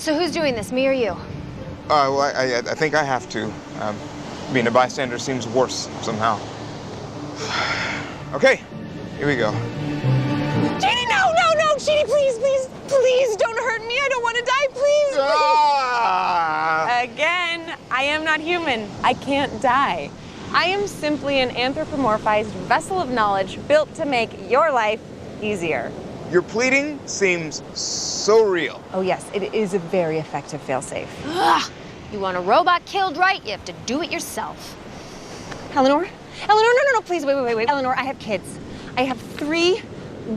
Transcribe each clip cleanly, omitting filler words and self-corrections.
So who's doing this, me or you? Well, I think I have to. Being a bystander seems worse somehow. Okay, here we go. Jeannie, no! Jeannie, please don't hurt me. I don't want to die, please. Ah! Again, I am not human. I can't die. I am simply an anthropomorphized vessel of knowledge built to make your life easier. Your pleading seems so real. Oh yes, it is a very effective failsafe. Ugh. You want a robot killed right, you have to do it yourself. Eleanor, no, please, wait. Eleanor, I have kids. I have 3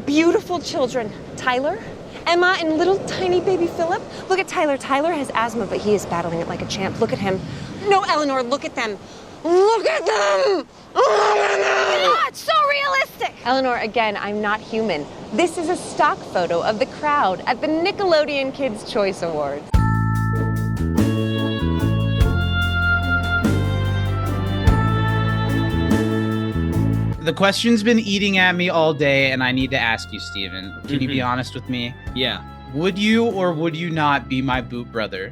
beautiful children. Tyler, Emma, and little tiny baby Philip. Look at Tyler. Tyler has asthma, but he is battling it like a champ. Look at him. No, Eleanor, look at them. Look at them! Oh, it's so realistic! Eleanor, again, I'm not human. This is a stock photo of the crowd at the Nickelodeon Kids' Choice Awards. The question's been eating at me all day, and I need to ask you, Steven. Can you be honest with me? Yeah. Would you or would you not be my boot brother?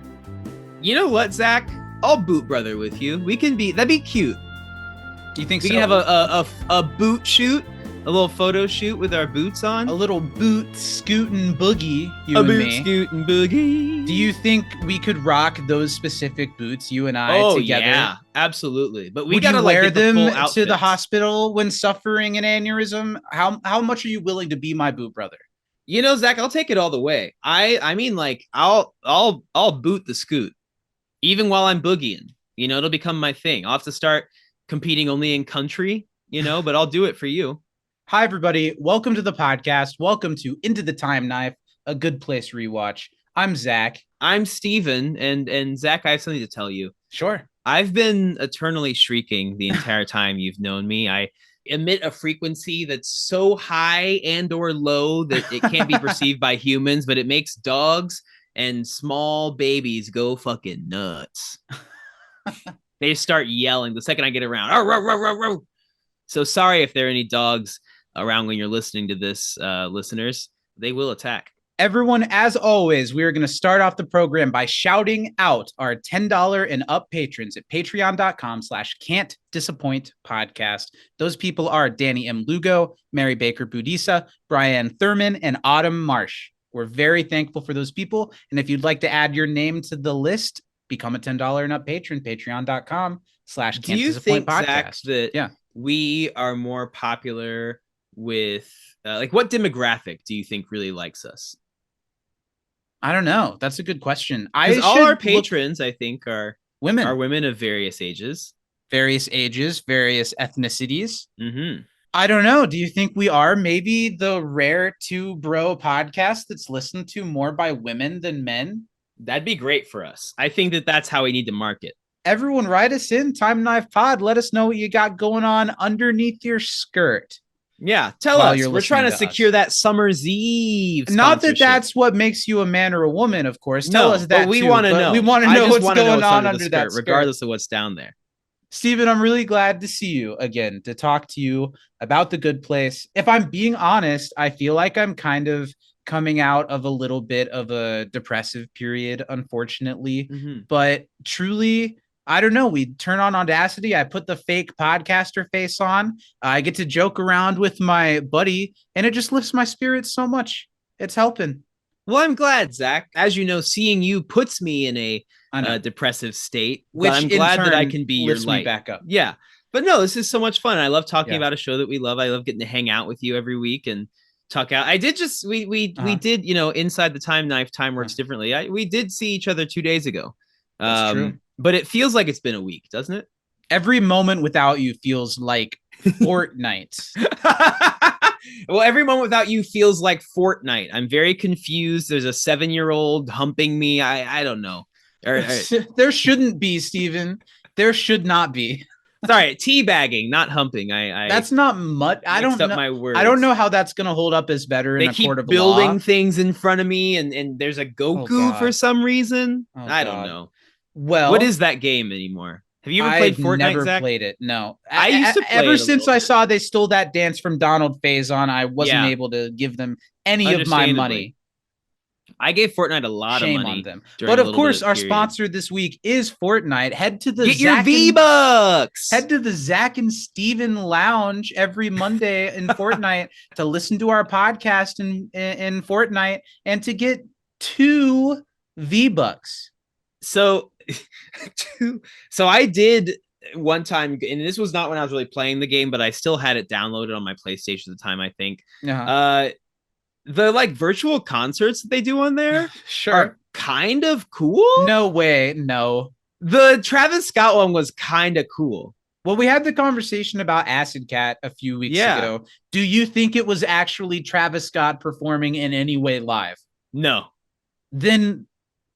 You know what, Zach? I'll boot brother with you. That'd be cute. Do you think we so? can have a boot shoot, a little photo shoot with our boots on. A little boot scootin' boogie, you a and boot me. scootin' boogie. Do you think we could rock those specific boots, you and I, together? Yeah, absolutely. But we Would gotta you wear get the them full to outfits. the hospital when suffering an aneurysm? How much are you willing to be my boot brother? You know, Zach, I'll take it all the way. I mean, like, I'll boot the scoot, even while I'm boogieing. You know, it'll become my thing. I'll have to start competing only in country, but I'll do it for you. Hi, everybody. Welcome to the podcast. Welcome to Into the Time Knife, a Good Place Rewatch. I'm Zach. I'm Steven, and Zach, I have something to tell you. Sure. I've been eternally shrieking the entire time you've known me. I emit a frequency that's so high and or low that it can't be perceived by humans, but it makes dogs and small babies go fucking nuts. They start yelling the second I get around. Arr, arr, arr, arr, arr. So sorry if there are any dogs around when you're listening to this, listeners. They will attack. Everyone, as always, we are going to start off the program by shouting out our $10 and up patrons at patreon.com/can't disappoint podcast. Those people are Danny M. Lugo, Mary Baker Budisa, Brian Thurman, and Autumn Marsh. We're very thankful for those people. And if you'd like to add your name to the list, become a $10 and up patron, patreon.com/can't Do you disappoint think, podcast. Zach, that we are more popular with, what demographic do you think really likes us? I don't know. That's a good question. All our patrons, I think, are women. Are women of various ages. Various ages, various ethnicities. Mm-hmm. I don't know. Do you think we are maybe the rare two bro podcast that's listened to more by women than men? That'd be great for us. I think that's how we need to market. Everyone write us in, Time Knife Pod. Let us know what you got going on underneath your skirt. Yeah, tell us. We're trying to secure that Summer's Eve. Not that that's what makes you a man or a woman, of course. Tell us that but we want to know. We want to know what's going on under that skirt, regardless of what's down there. Steven, I'm really glad to see you again, to talk to you about The Good Place. If I'm being honest, I feel like I'm kind of coming out of a little bit of a depressive period, unfortunately. Mm-hmm. But truly, I don't know. We turn on Audacity. I put the fake podcaster face on. I get to joke around with my buddy, and it just lifts my spirits so much. It's helping. Well, I'm glad, Zach. As you know, seeing you puts me in a depressive state, which I'm glad that I can be your light. Me back up. Yeah. But no, this is so much fun. I love talking about a show that we love. I love getting to hang out with you every week and talk out. I did just, we did, inside the Time Knife, Time Works Differently. We did see each other 2 days ago. That's true. But it feels like it's been a week, doesn't it? Every moment without you feels like Fortnite. Well, every moment without you feels like Fortnite. I'm very confused. There's a 7-year-old humping me. I don't know. There shouldn't be, Steven. There should not be. Sorry, teabagging, not humping. That's not much. I don't know. My words. I don't know how that's going to hold up as better in a court of law. They keep building things in front of me, and there's a Goku for some reason. I don't know. Well, what is that game anymore? Have you ever played Fortnite, I've never Zach? played it. No. I used to play ever since I saw they stole that dance from Donald Faison, I wasn't able to give them any of my money. I gave Fortnite a lot Shame of money on them. during But a of little course, bit of our period. sponsor this week is Fortnite. Head to the Get your Zach and- V-Bucks. Head to the Zach and Steven Lounge every Monday in Fortnite to listen to our podcast in Fortnite and to get 2 V-Bucks. So I did one time, and this was not when I was really playing the game, but I still had it downloaded on my PlayStation at the time, I think. Uh-huh. The like virtual concerts that they do on there Sure. are kind of cool. No way. No. The Travis Scott one was kind of cool. Well, we had the conversation about Acid Cat a few weeks ago. Do you think it was actually Travis Scott performing in any way live? No. Then,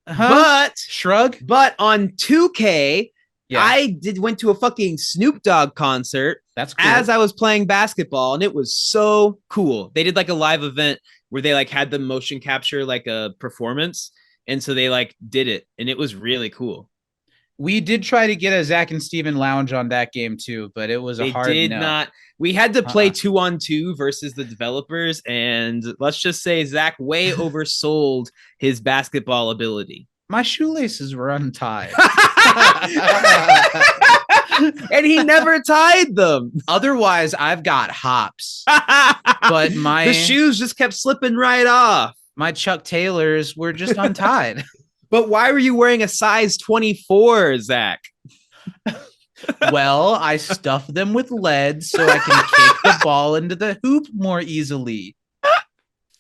but shrug. But on 2K, I went to a fucking Snoop Dogg concert. That's cool. As I was playing basketball, and it was so cool. They did like a live event where they like had the motion capture like a performance, and so they like did it, and it was really cool. We did try to get a Zach and Steven Lounge on that game too, but it was a hard no. They did not. We had to play 2-on-2 versus the developers, and let's just say Zach way oversold his basketball ability. My shoelaces were untied. And he never tied them. Otherwise, I've got hops. But the shoes just kept slipping right off. My Chuck Taylors were just untied. But why were you wearing a size 24, Zach? Well, I stuffed them with lead so I can kick the ball into the hoop more easily.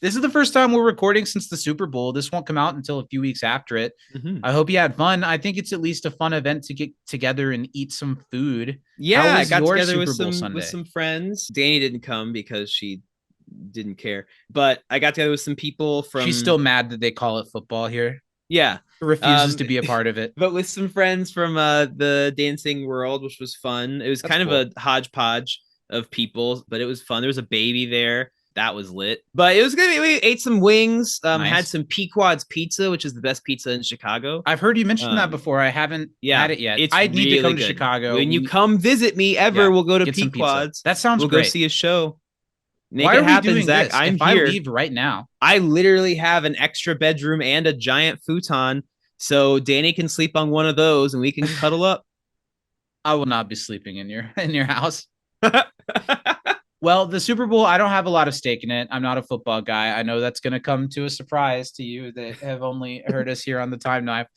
This is the first time we're recording since the Super Bowl. This won't come out until a few weeks after it. Mm-hmm. I hope you had fun. I think it's at least a fun event to get together and eat some food. Yeah, I got together with Sunday? some friends. Danny didn't come because she didn't care. But I got together with some people from... She's still mad that they call it football here. Yeah. Refuses to be a part of it. But with some friends from the dancing world, which was fun. It was kind of a hodgepodge of people, but it was fun. There was a baby there. That was lit. But it was good. We ate some wings, had some Pequod's pizza, which is the best pizza in Chicago. I've heard you mention that before. I haven't had it yet. I need to come to Chicago. When you come visit me we'll go to Pequod's. That sounds great. We'll go see a show. Why are we doing Zach? This? I'm here. I leave right now. I literally have an extra bedroom and a giant futon, so Danny can sleep on one of those and we can cuddle up. I will not be sleeping in your house. Well, the Super Bowl, I don't have a lot of stake in it. I'm not a football guy. I know that's going to come to a surprise to you that have only heard us here on the Time Knife.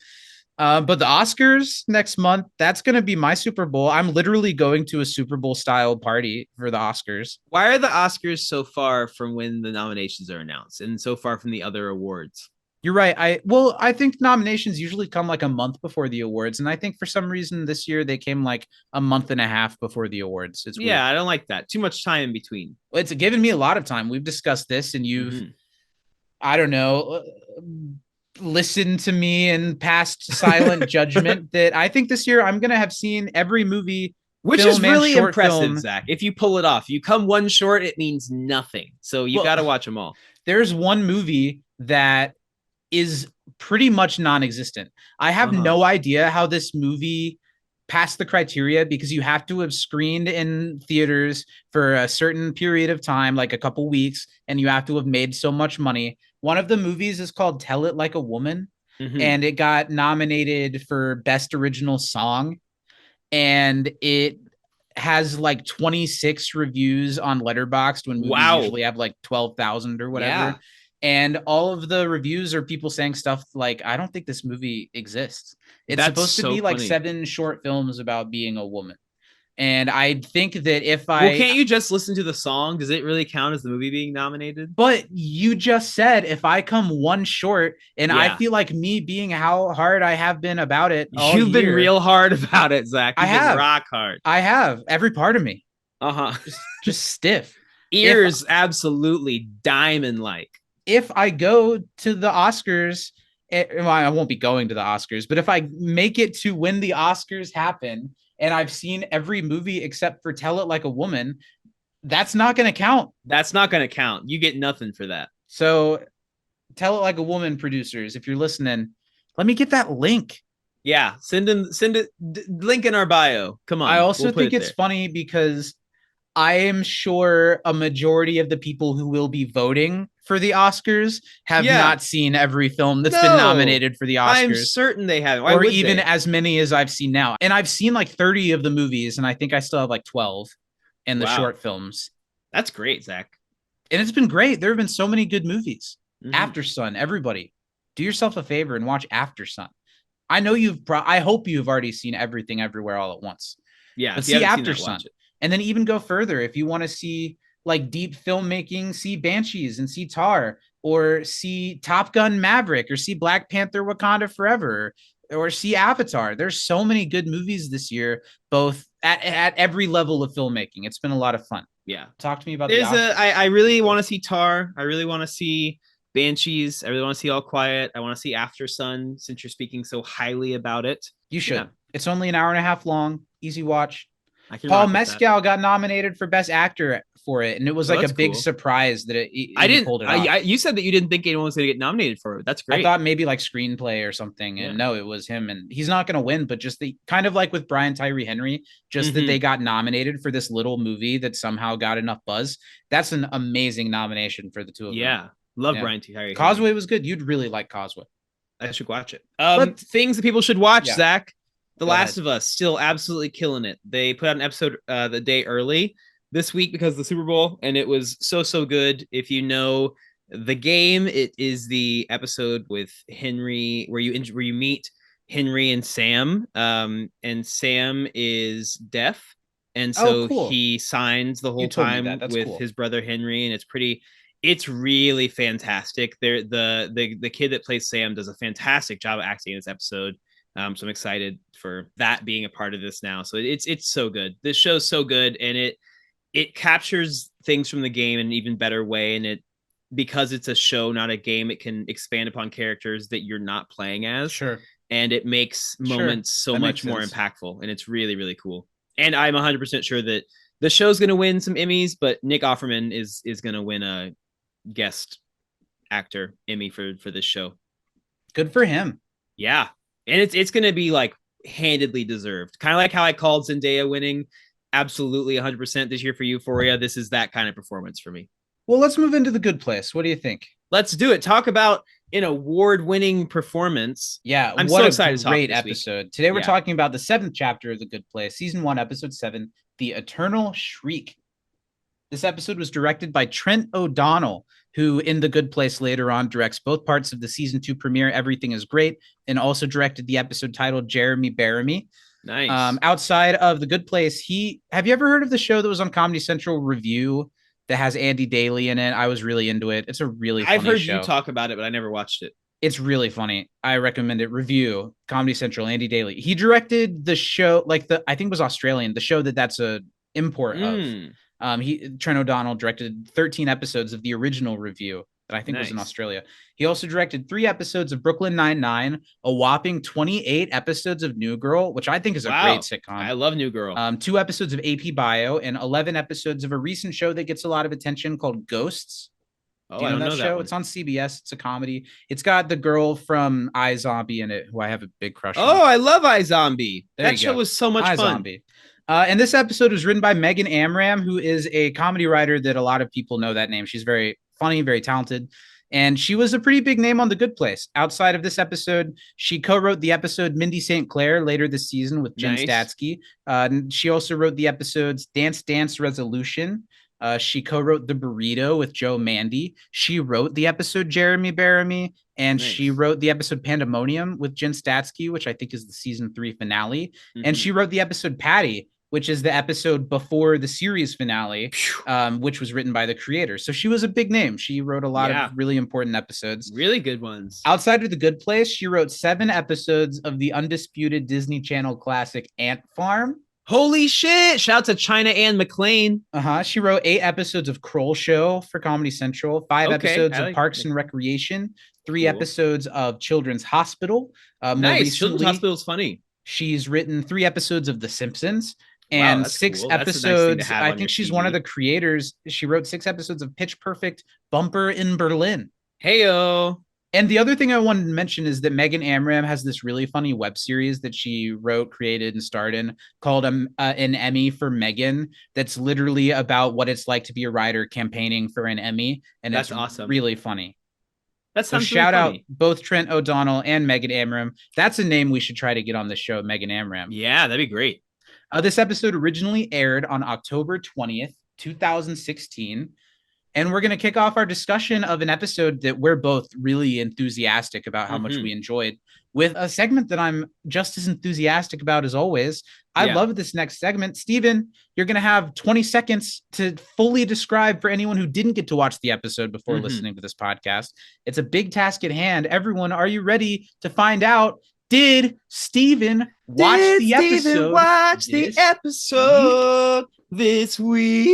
But the Oscars next month, that's going to be my Super Bowl. I'm literally going to a Super Bowl style party for the Oscars. Why are the Oscars so far from when the nominations are announced and so far from the other awards? You're right. I think nominations usually come like a month before the awards. And I think for some reason this year they came like a month and a half before the awards. It's weird. I don't like that. Too much time in between. It's given me a lot of time. We've discussed this and you've, I don't know, listened to me and passed silent judgment that I think this year I'm going to have seen every movie. Which is really impressive, Zach. If you pull it off, you come one short, it means nothing. So you got to watch them all. There's one movie that is pretty much non-existent. I have no idea how this movie passed the criteria because you have to have screened in theaters for a certain period of time, like a couple weeks, and you have to have made so much money. One of the movies is called Tell It Like a Woman, and it got nominated for Best Original Song, and it has like 26 reviews on Letterboxd when movies usually have like 12,000 or whatever. Yeah. And all of the reviews are people saying stuff like, I don't think this movie exists. It's supposed to be like 7 short films about being a woman. And I think that if can't you just listen to the song? Does it really count as the movie being nominated? But you just said, if I come one short and I feel like me being how hard I have been about it. You've been real hard about it, Zach. You've been rock hard. I have. Every part of me. Just stiff. Ears absolutely diamond-like. If I go to the Oscars, I won't be going to the Oscars, but if I make it to when the Oscars happen and I've seen every movie except for Tell It Like a Woman, that's not going to count. That's not going to count. You get nothing for that. So Tell It Like a Woman producers, if you're listening, let me get that link. Yeah, send it. Link in our bio. Come on. I also think it's funny because I am sure a majority of the people who will be voting for the Oscars have Yeah. not seen every film that's been No. nominated for the Oscars. I'm certain they haven't. Why or would even they? as many as I've seen now. And I've seen like 30 of the movies, and I think I still have like 12 in the Wow. short films. That's great, Zach. And it's been great. There have been so many good movies. Mhm. After Sun, everybody, do yourself a favor and watch After Sun. I know I hope you've already seen Everything Everywhere All at Once. Yeah, But if you see haven't seen After that, Sun. watch it. And then even go further. If you want to see like deep filmmaking, see Banshees and see Tar, or see Top Gun Maverick, or see Black Panther Wakanda Forever, or see Avatar. There's so many good movies this year, both at every level of filmmaking. It's been a lot of fun. Yeah. Talk to me about I really want to see Tar. I really want to see Banshees. I really want to see All Quiet. I want to see After Sun, since you're speaking so highly about it. You should. Yeah. It's only an hour and a half long. Easy watch. I can Paul rock with that. Mescal got nominated for Best Actor for it, and it was Oh, like a that's big cool. surprise that I he didn't. pulled it off. You said that you didn't think anyone was going to get nominated for it. That's great. I thought maybe like screenplay or something, and Yeah. no, it was him, and he's not going to win. But just the kind of like with Brian Tyree Henry, just that Mhm. they got nominated for this little movie that somehow got enough buzz. That's an amazing nomination for the two of them. Yeah. Love Yeah. Brian T. Harry. Causeway was good. You'd really like Causeway. I should watch it. But- Things that people should watch, Yeah. Zach. The Go Last ahead. of Us, still absolutely killing it. They put out an episode the day early this week because of the Super Bowl, and it was so good. If you know the game, it is the episode with Henry where you meet Henry and Sam. And Sam is deaf, and so cool. he signs the whole told me time that. That's with cool. his brother Henry, and it's really fantastic. The kid that plays Sam does a fantastic job of acting in this episode. So I'm excited for that being a part of this now. So it's so good. This show's so good, and it captures things from the game in an even better way. And because it's a show, not a game, it can expand upon characters that you're not playing as. Sure. And it makes Sure. moments so That much makes more sense. impactful. And it's really, really cool. And I'm 100% sure that the show's going to win some Emmys, but Nick Offerman is going to win a guest actor Emmy for this show. Good for him. Yeah. And it's going to be like handedly deserved. Kind of like how I called Zendaya winning absolutely 100% this year for Euphoria. This is that kind of performance for me. Well, let's move into The Good Place. What do you think? Let's do it. Talk about an award-winning performance. Yeah, I'm what so a excited to talk great this week. episode. Today we're Yeah. talking about the 7th chapter of The Good Place, season 1, episode 7, The Eternal Shriek. This episode was directed by Trent O'Donnell, who in The Good Place later on directs both parts of the season 2 premiere, Everything is Great, and also directed the episode titled Jeremy Bearimy. Nice. Outside of The Good Place, have you ever heard of the show that was on Comedy Central, Review, that has Andy Daly in it? I was really into it. It's a really funny I've heard show. you talk about it, but I never watched it. It's really funny. I recommend it. Review, Comedy Central, Andy Daly. He directed the show, I think it was Australian, the show that's a import of. Trent O'Donnell directed 13 episodes of the original Review that I think was in Nice. Australia. He also directed 3 episodes of Brooklyn Nine-Nine, a whopping 28 episodes of New Girl, which I think is a Wow. great sitcom. I love New Girl. 2 episodes of AP Bio, and 11 episodes of a recent show that gets a lot of attention called Ghosts. Oh, Do you I don't know that show? one. It's on CBS. It's a comedy. It's got the girl from iZombie in it, who I have a big crush on. Oh, I love iZombie. There That you show go. was so much fun. iZombie. And this episode was written by Megan Amram, who is a comedy writer that a lot of people know that name. She's very funny, very talented. And she was a pretty big name on The Good Place. Outside of this episode, she co-wrote the episode Mindy St. Clair later this season with Jen Nice. Statsky. She also wrote the episodes Dance Dance Resolution. She co-wrote The Burrito with Joe Mandy. She wrote the episode Jeremy Bearimy, and Nice. she wrote the episode Pandemonium with Jen Statsky, which I think is the season 3 finale. And Mhm. she wrote the episode Patty, which is the episode before the series finale, which was written by the creator. So she was a big name. She wrote a lot Yeah. of really important episodes. Really good ones. Outside of The Good Place, she wrote 7 episodes of the undisputed Disney Channel classic Ant Farm. Holy shit! Shout out to China Ann McClain. She wrote 8 episodes of Kroll Show for Comedy Central, 5 Okay, episodes I of like- Parks and Recreation, 3 Cool. episodes of Children's Hospital. More Nice. Children's recently, Hospital's funny. she's written 3 episodes of The Simpsons. Wow, And that's 6 cool. That's a nice thing to episodes. have I on think your she's one of TV. the creators. She wrote 6 episodes of Pitch Perfect, Bumper in Berlin. Heyo. And the other thing I wanted to mention is that Megan Amram has this really funny web series that she wrote, created, and starred in called an Emmy for Megan. That's literally about what it's like to be a writer campaigning for an Emmy. And That's it's awesome. really funny. That So sounds shout really out funny. both Trent O'Donnell and Megan Amram. That's a name we should try to get on the show, Megan Amram. Yeah, that'd be great. This episode originally aired on October 20th, 2016. And we're going to kick off our discussion of an episode that we're both really enthusiastic about how much we enjoyed with a segment that I'm just as enthusiastic about as always. I love this next segment. Steven, you're going to have 20 seconds to fully describe for anyone who didn't get to watch the episode before listening to this podcast. It's a big task at hand. Everyone, are you ready to find out? Did Steven watch the episode this week?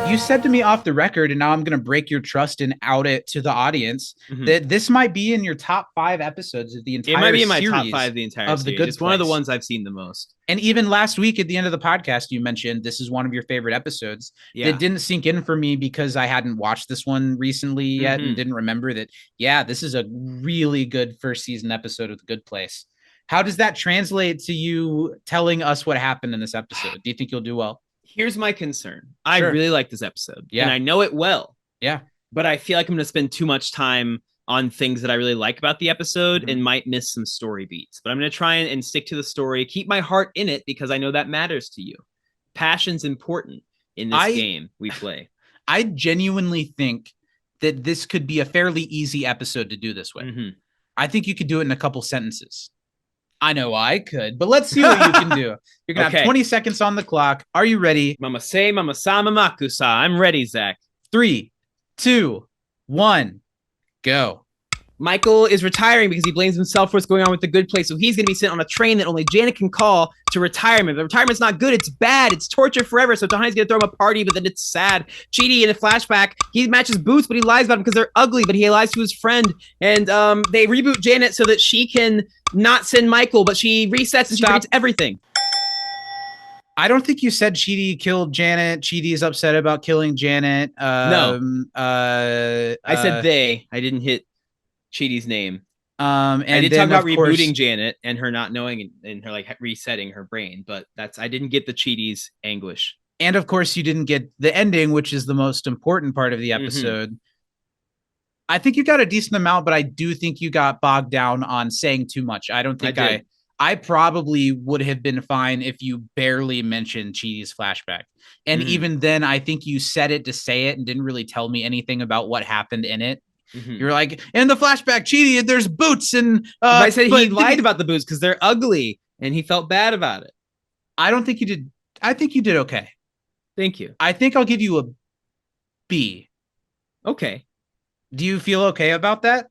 You said to me off the record, and now I'm going to break your trust and out it to the audience, that this might be in your top 5 episodes of the entire series. It might be in my top 5 of the entire of series. The Good It's Place. one of the ones I've seen the most. And even last week at the end of the podcast, you mentioned this is one of your favorite episodes. That didn't sink in for me because I hadn't watched this one recently yet and didn't remember that, this is a really good first season episode of The Good Place. How does that translate to you telling us what happened in this episode? Do you think you'll do well? Here's my concern. I really like this episode. Yeah. And I know it well. Yeah. But I feel like I'm going to spend too much time on things that I really like about the episode and might miss some story beats. But I'm going to try and stick to the story, keep my heart in it because I know that matters to you. Passion's important in this game we play. I genuinely think that this could be a fairly easy episode to do this with. I think you could do it in a couple sentences. I know I could, but let's see what you can do. You're going to have 20 seconds on the clock. Are you ready? Mama say, mama sa, mama kusa. I'm ready, Zach. 3, 2, 1, go. Michael is retiring because he blames himself for what's going on with The Good Place. So he's going to be sent on a train that only Janet can call to retirement. But retirement's not good. It's bad. It's torture forever. So Tahani's going to throw him a party, but then it's sad. Chidi in a flashback, he matches Boots, but he lies about him because they're ugly, but he lies to his friend. And they reboot Janet so that she can not send Michael, but she resets and she forgets everything. I don't think you said Chidi killed Janet. Chidi is upset about killing Janet. No. I said they. I didn't hit Chidi's name. And I did talk about rebooting Janet and her not knowing and her like resetting her brain, but I didn't get the Chidi's anguish. And of course you didn't get the ending, which is the most important part of the episode. I think you got a decent amount, but I do think you got bogged down on saying too much. I don't think I probably would have been fine if you barely mentioned Chidi's flashback. And even then, I think you said it to say it and didn't really tell me anything about what happened in it. You're like, in the flashback, Chidi, there's Boots. And I said he lied about the Boots because they're ugly and he felt bad about it. I don't think you did. I think you did okay. Thank you. I think I'll give you a B. Okay. Do you feel okay about that?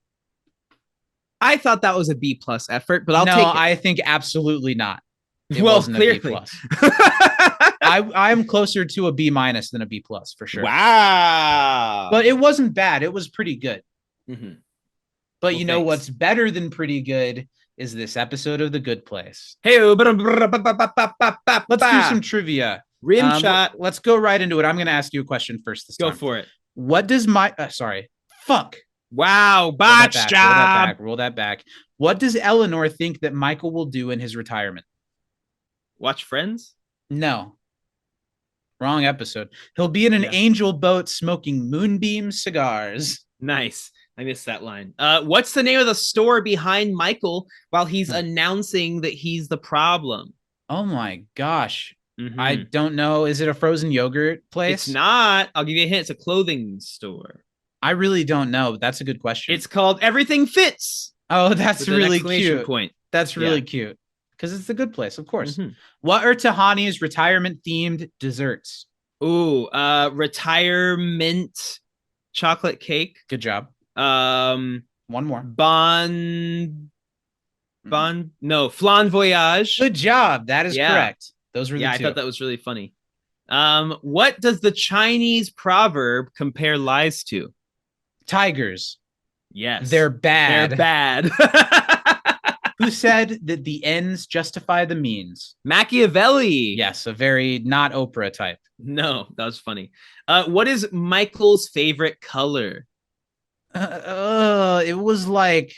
I thought that was a B+ effort, but I'll take it. No, I think absolutely not. It well, wasn't clearly. a B+. I'm closer to a B- than a B+ for sure. Wow. But it wasn't bad. It was pretty good. But Well, you know thanks. what's better than pretty good is this episode of The Good Place. Hey, Let's do some trivia. rim shot. Let's go right into it. I'm going to ask you a question first this time. Go for it. What does fuck. Wow, botch job. Roll that back. What does Eleanor think that Michael will do in his retirement? Watch Friends? No. Wrong episode. He'll be in an angel boat smoking moonbeam cigars. Nice. I missed that line. What's the name of the store behind Michael while he's announcing that he's the problem? Oh my gosh. I don't know. Is it a frozen yogurt place? It's not. I'll give you a hint. It's a clothing store. I really don't know. That's a good question. It's called Everything Fits. Oh, that's with an really exclamation cute. Point. That's really cute. Because it's the Good Place, of course. What are Tahani's retirement-themed desserts? Ooh, retirement chocolate cake. Good job. One more. Flan Voyage. Good job. That is correct. Those were the two. I thought that was really funny. What does the Chinese proverb compare lies to? Tigers. Yes. They're bad. They're bad. Who said that the ends justify the means? Machiavelli. Yes, a very not Oprah type. No, that was funny. What is Michael's favorite color? It was like,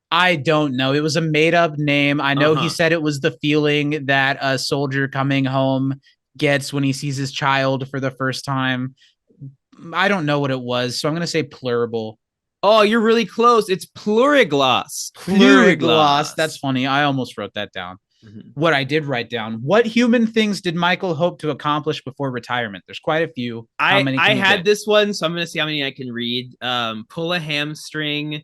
I don't know. It was a made up name. I know he said it was the feeling that a soldier coming home gets when he sees his child for the first time. I don't know what it was, so I'm going to say pluribus. Oh, you're really close. It's plurigloss. Plurigloss. That's funny. I almost wrote that down. What I did write down. What human things did Michael hope to accomplish before retirement? There's quite a few. How many I had get? this one, so I'm going to see how many I can read. Pull a hamstring.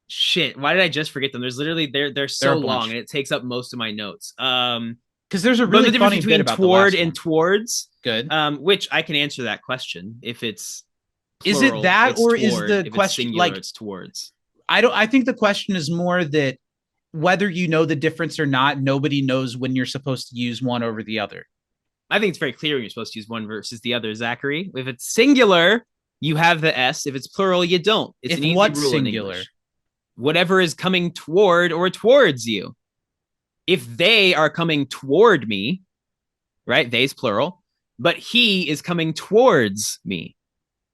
Shit. Why did I just forget them? There's literally they're so long and it takes up most of my notes. Because there's a really funny bit about toward and towards. Good. Which I can answer that question if it's plural, is it that or toward, is the question singular, like it's towards? I think the question is more that whether you know the difference or not, nobody knows when you're supposed to use one over the other. I think it's very clear when you're supposed to use one versus the other, Zachary. If it's singular, you have the S. If it's plural, you don't. It's if an easy what's rule singular? In English. Whatever is coming toward or towards you. If they are coming toward me, right? They's plural, but he is coming towards me.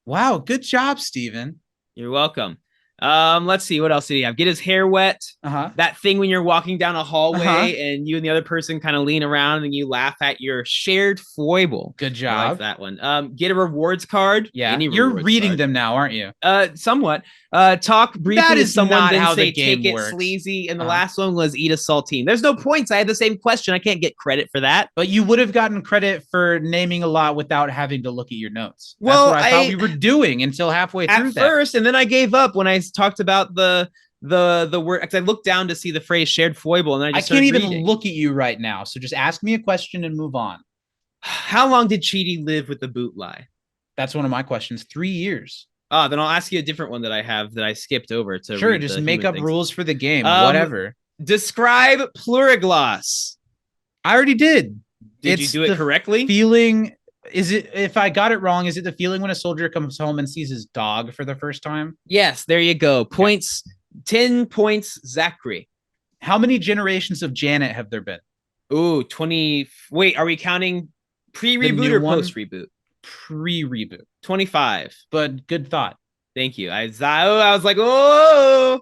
Wow, good job, Steven. You're welcome. Let's see, what else did he have? Get his hair wet. That thing when you're walking down a hallway and you and the other person kind of lean around and you laugh at your shared foible. Good job. I like that one. Get a rewards card. Yeah, you're reading them now, aren't you? Somewhat. Talk briefly to someone, then say take it works. sleazy. And the last one was eat a saltine. There's no points. I had the same question. I can't get credit for that. But you would have gotten credit for naming a lot without having to look at your notes. That's what I thought we were doing until halfway through at first, and then I gave up when I talked about the word, because I looked down to see the phrase shared foible, and I can't even look at you right now. So just ask me a question and move on. How long did Chidi live with the boot lie? That's one of my questions. 3 years. Oh, then I'll ask you a different one that I have that I skipped over to. Sure, just make up rules for the game. Whatever. Describe plurigloss. I already did. Did you do it correctly? Feeling. Is it, if I got it wrong, is it the feeling when a soldier comes home and sees his dog for the first time? Yes, there you go. Points, 10 points, Zachary. How many generations of Janet have there been? Ooh, 20. Wait, are we counting pre-reboot or post-reboot? Pre-reboot. 25. But good thought. Thank you. I was like, oh,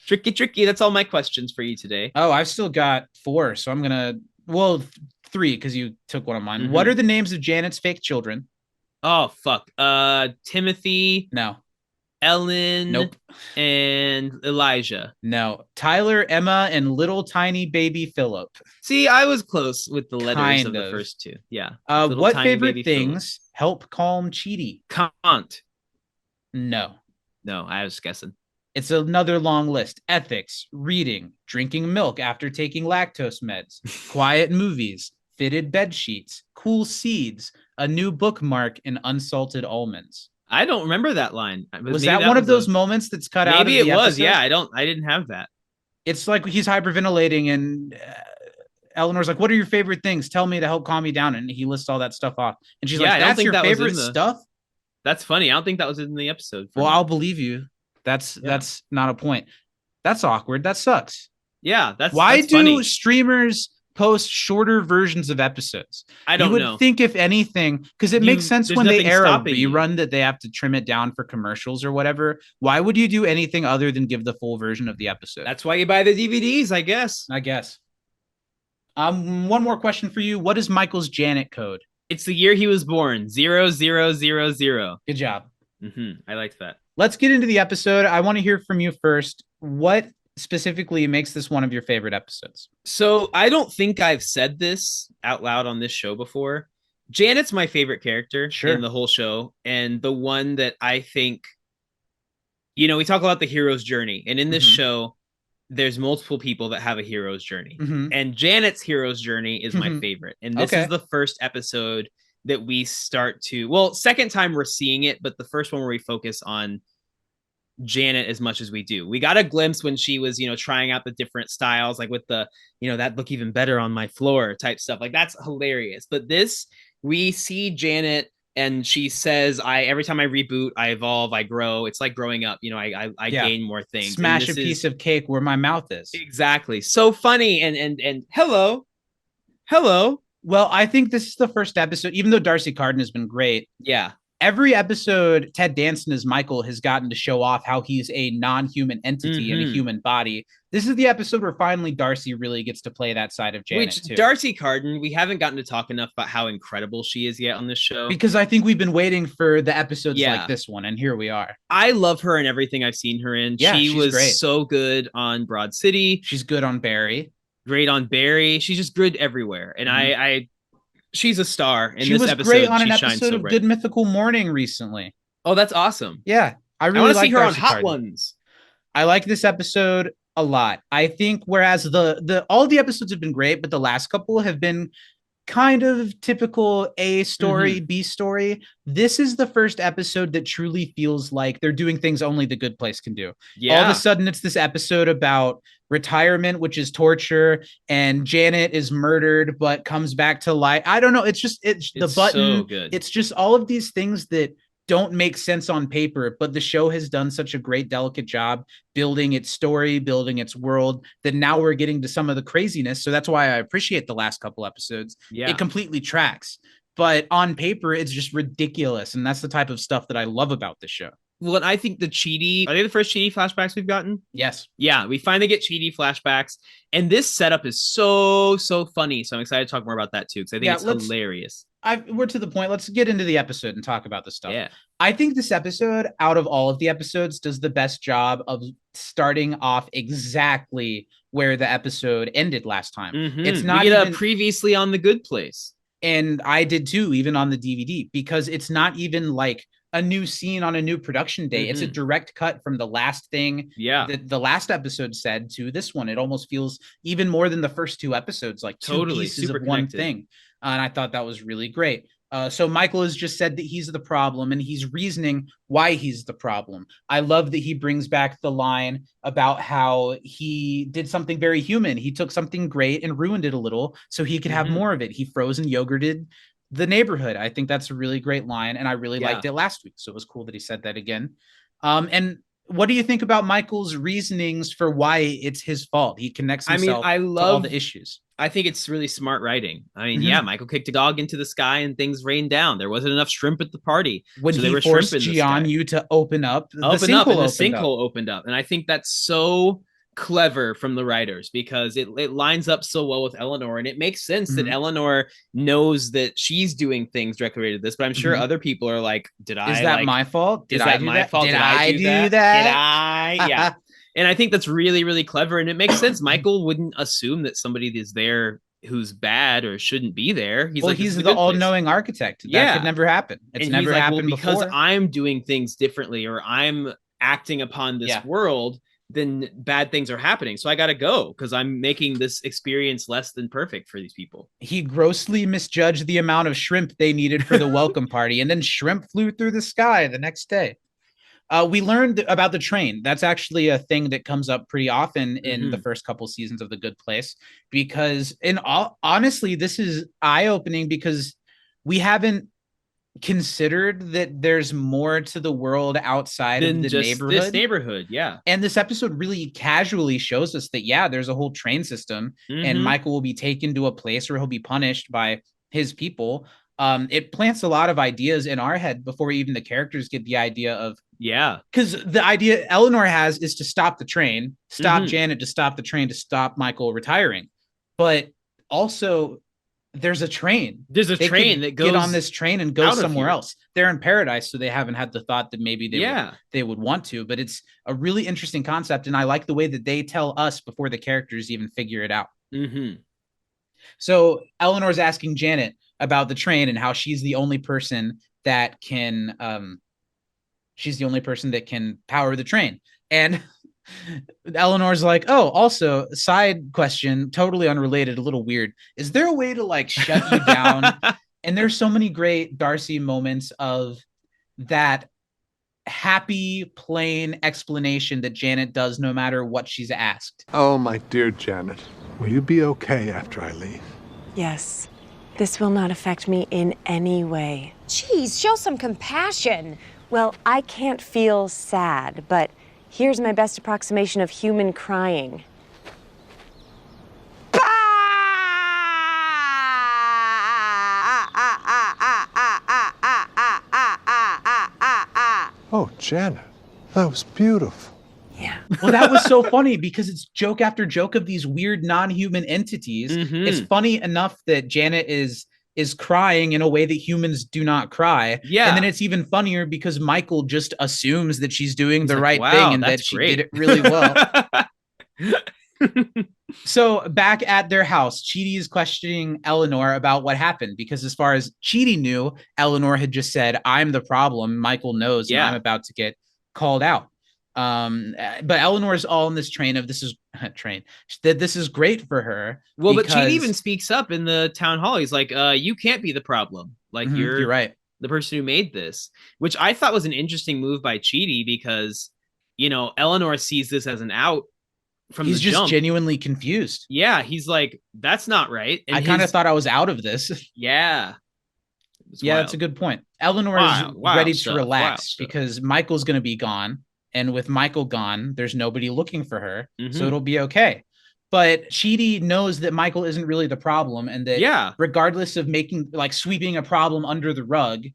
tricky. That's all my questions for you today. Oh, I've still got 4, so I'm going to, 3, because you took one of mine. What are the names of Janet's fake children? Oh, fuck. Timothy. No. Ellen. Nope. And Elijah. No. Tyler, Emma, and little tiny baby Philip. See, I was close with the letters of the first two. Yeah. What favorite things help calm Chidi? Kant. No. I was guessing. It's another long list. Ethics, reading, drinking milk after taking lactose meds, quiet movies, fitted bed sheets, cool seeds, a new bookmark, and unsalted almonds. I don't remember that line. Was that one of those moments that's cut out? Maybe it was. Yeah, I didn't have that. It's like he's hyperventilating and Eleanor's like, "What are your favorite things? Tell me to help calm me down." And he lists all that stuff off. And she's like, "That's your favorite stuff?" That's funny. I don't think that was in the episode. Well, I'll believe you. That's not a point. That's awkward. That sucks. Yeah, why do funny. Streamers post shorter versions of episodes? I don't know. You would think if anything, because it makes sense when they air a rerun that they have to trim it down for commercials or whatever. Why would you do anything other than give the full version of the episode? That's why you buy the DVDs, I guess. One more question for you. What is Michael's Janet code? It's the year he was born. 0000. Good job. I liked that. Let's get into the episode. I want to hear from you first. What specifically makes this one of your favorite episodes? So I don't think I've said this out loud on this show before. Janet's my favorite character in the whole show. And the one that I think, we talk about the hero's journey. And in this show, there's multiple people that have a hero's journey. And Janet's hero's journey is my favorite. And this is the first episode that we start to, second time we're seeing it, but the first one where we focus on Janet as much as we do. We got a glimpse when she was, trying out the different styles, like with the, that look even better on my floor type stuff. Like that's hilarious. But this, we see Janet And she says, every time I reboot, I evolve, I grow. It's like growing up. I gain more things. Smash a piece of cake where my mouth is. Exactly. So funny. And hello. Well, I think this is the first episode, even though Darcy Carden has been great. Yeah. Every episode, Ted Danson as Michael has gotten to show off how he's a non-human entity in a human body. This is the episode where finally Darcy really gets to play that side of Janet, too. Darcy Carden, we haven't gotten to talk enough about how incredible she is yet on this show. Because I think we've been waiting for the episodes like this one, and here we are. I love her in everything I've seen her in. Yeah, she was great. So good on Broad City. She's good on Barry. Great on Barry. She's just good everywhere. And she's a star in she this was episode. Great on an she episode of Good Mythical Morning recently. Oh, that's awesome. Yeah, I really want to like see her Darcy on Hot Carden. Ones. I like this episode a lot. I think whereas the all the episodes have been great, but the last couple have been kind of typical A story, B story. This is the first episode that truly feels like they're doing things only The Good Place can do. Yeah. All of a sudden, it's this episode about retirement, which is torture, and Janet is murdered but comes back to life. I don't know. It's the button. So good. It's just all of these things that don't make sense on paper, but the show has done such a great, delicate job building its story, building its world, that now we're getting to some of the craziness. So that's why I appreciate the last couple episodes. Yeah. It completely tracks. But on paper, it's just ridiculous. And that's the type of stuff that I love about this show. Well, and I think the Chidi, are they the first Chidi flashbacks we've gotten? Yes. Yeah, we finally get Chidi flashbacks. And this setup is so funny. So I'm excited to talk more about that too, because I think it's hilarious. We're to the point. Let's get into the episode and talk about this stuff. Yeah. I think this episode, out of all of the episodes, does the best job of starting off exactly where the episode ended last time. It's not even previously on The Good Place. And I did too, even on the DVD, because it's not even like a new scene on a new production day. It's a direct cut from the last thing that the last episode said to this one. It almost feels even more than the first two episodes, like two pieces of one thing. And I thought that was really great. So Michael has just said that he's the problem, and he's reasoning why he's the problem. I love that he brings back the line about how he did something very human. He took something great and ruined it a little so he could have more of it. He frozen yogurted the neighborhood. I think that's a really great line, and I really liked it last week. So it was cool that he said that again. And what do you think about Michael's reasonings for why it's his fault? He connects himself to all the issues. I think it's really smart writing. I mean, Michael kicked a dog into the sky and things rained down. There wasn't enough shrimp at the party. When so he forced Jianyu to open up, the sinkhole opened up. And I think that's so clever from the writers, because it lines up so well with Eleanor, and it makes sense that Eleanor knows that she's doing things directly related to this, but I'm sure other people are like, is that my fault? Did I do that? Yeah. And I think that's really, really clever, and it makes sense. Michael wouldn't assume that somebody is there who's bad or shouldn't be there. He's the all-knowing architect. That could never happen. It's never happened before. Because I'm doing things differently, or I'm acting upon this world, then bad things are happening. So I got to go because I'm making this experience less than perfect for these people. He grossly misjudged the amount of shrimp they needed for the welcome party, and then shrimp flew through the sky the next day. We learned about the train. That's actually a thing that comes up pretty often in the first couple seasons of The Good Place, because honestly, this is eye-opening because we haven't considered that there's more to the world outside of the neighborhood. This neighborhood, yeah. And this episode really casually shows us that, there's a whole train system, and Michael will be taken to a place where he'll be punished by his people. It plants a lot of ideas in our head before even the characters get the idea of, because the idea Eleanor has is to stop the train, stop Janet, to stop the train, to stop Michael retiring. But also, there's a train. There's a train that goes, get on this train and go somewhere else. They're in paradise, so they haven't had the thought that maybe they would want to. But it's a really interesting concept, and I like the way that they tell us before the characters even figure it out. So Eleanor's asking Janet about the train and how she's the only person that can power the train. And Eleanor's like, oh, also side question, totally unrelated, a little weird. Is there a way to like shut you down? And there's so many great Darcy moments of that happy, plain explanation that Janet does no matter what she's asked. Oh, my dear Janet, will you be okay after I leave? Yes. This will not affect me in any way. Jeez, show some compassion. Well, I can't feel sad, but here's my best approximation of human crying. Oh, Janet, that was beautiful. Yeah. Well, that was so funny because it's joke after joke of these weird non-human entities. It's funny enough that Janet is crying in a way that humans do not cry. Yeah. And then it's even funnier because Michael just assumes that she's doing the like, right wow, thing and that that's she great. did it really well. So back at their house, Chidi is questioning Eleanor about what happened because as far as Chidi knew, Eleanor had just said, I'm the problem. Michael knows and I'm about to get called out. But Eleanor's all in this train of this is great for her. Well, but Chidi even speaks up in the town hall. He's like, you can't be the problem. Like you're right. The person who made this, which I thought was an interesting move by Chidi because, you know, Eleanor sees this as an out from he's the just jump. Genuinely confused. Yeah. He's like, that's not right. And I kind of thought I was out of this. Yeah. Yeah, that's a good point. Eleanor is ready to relax because Michael's going to be gone. And with Michael gone, there's nobody looking for her. So it'll be okay. But Chidi knows that Michael isn't really the problem. And that regardless of sweeping a problem under the rug,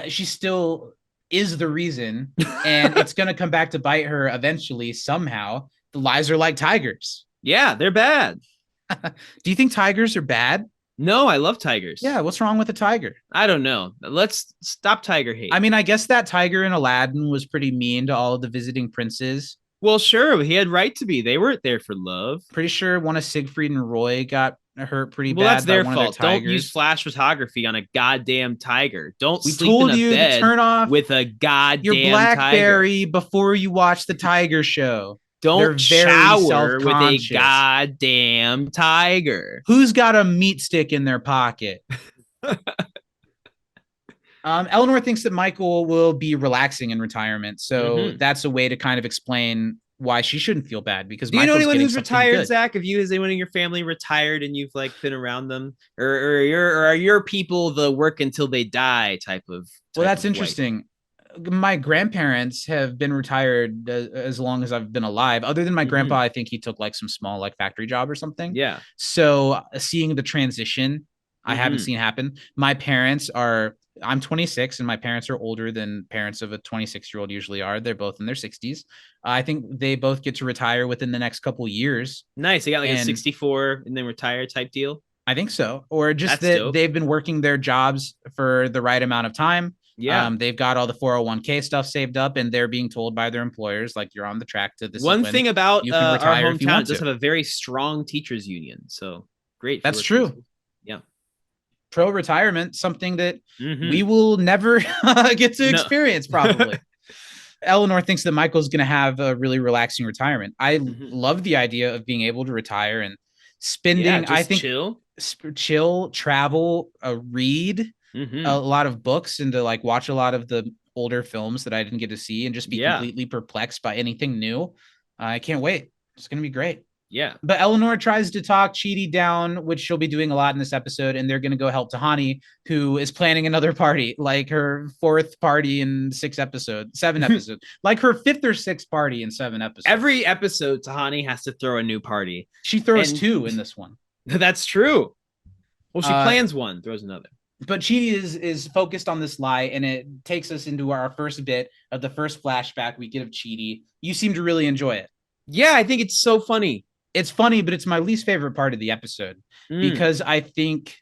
she still is the reason. And it's going to come back to bite her eventually somehow. The lies are like tigers. Yeah, they're bad. Do you think tigers are bad? No, I love tigers. Yeah, what's wrong with a tiger? I don't know. Let's stop tiger hate. I mean, I guess that tiger in Aladdin was pretty mean to all of the visiting princes. Well, sure, he had right to be. They weren't there for love. Pretty sure one of Siegfried and Roy got hurt pretty bad. Well, that's their by fault. Don't use flash photography on a goddamn tiger. Don't we sleep told in a you bed to turn off with a goddamn your BlackBerry tiger. before you watch the tiger show. Don't shower with a goddamn tiger. Who's got a meat stick in their pocket? Eleanor thinks that Michael will be relaxing in retirement. So that's a way to kind of explain why she shouldn't feel bad. Because do you know anyone who's retired, good. Zach? Have you, has anyone in your family retired and you've like been around them, or are your people the work until they die type of? Well, that's interesting. My grandparents have been retired as long as I've been alive. Other than my grandpa, I think he took like some small like factory job or something. Yeah. So seeing the transition, I haven't seen happen. My parents I'm 26 and my parents are older than parents of a 26-year-old usually are. They're both in their 60s. I think they both get to retire within the next couple years. Nice. They got like a 64 and then retire type deal. I think so. Or just that they've been working their jobs for the right amount of time. Yeah. They've got all the 401k stuff saved up and they're being told by their employers, like, you're on the track to this. One thing about our hometown does have a a very strong teachers union. So great. That's true. Yeah. Pro retirement, something that we will never get to experience probably. Eleanor thinks that Michael's going to have a really relaxing retirement. I love the idea of being able to retire and spending, I think, chill, travel, read a lot of books and to like watch a lot of the older films that I didn't get to see and just be completely perplexed by anything new. I can't wait. It's going to be great. Yeah. But Eleanor tries to talk Chidi down, which she'll be doing a lot in this episode. And they're going to go help Tahani, who is planning another party, like her 4th party in 7 episodes, like her 5th or 6th party in 7 episodes. Every episode, Tahani has to throw a new party. She throws 2 in this one. That's true. Well, she plans one, throws another. But Chidi is focused on this lie, and it takes us into our first bit of the first flashback we get of Chidi. You seem to really enjoy it. Yeah, I think it's so funny. It's funny, but it's my least favorite part of the episode because I think,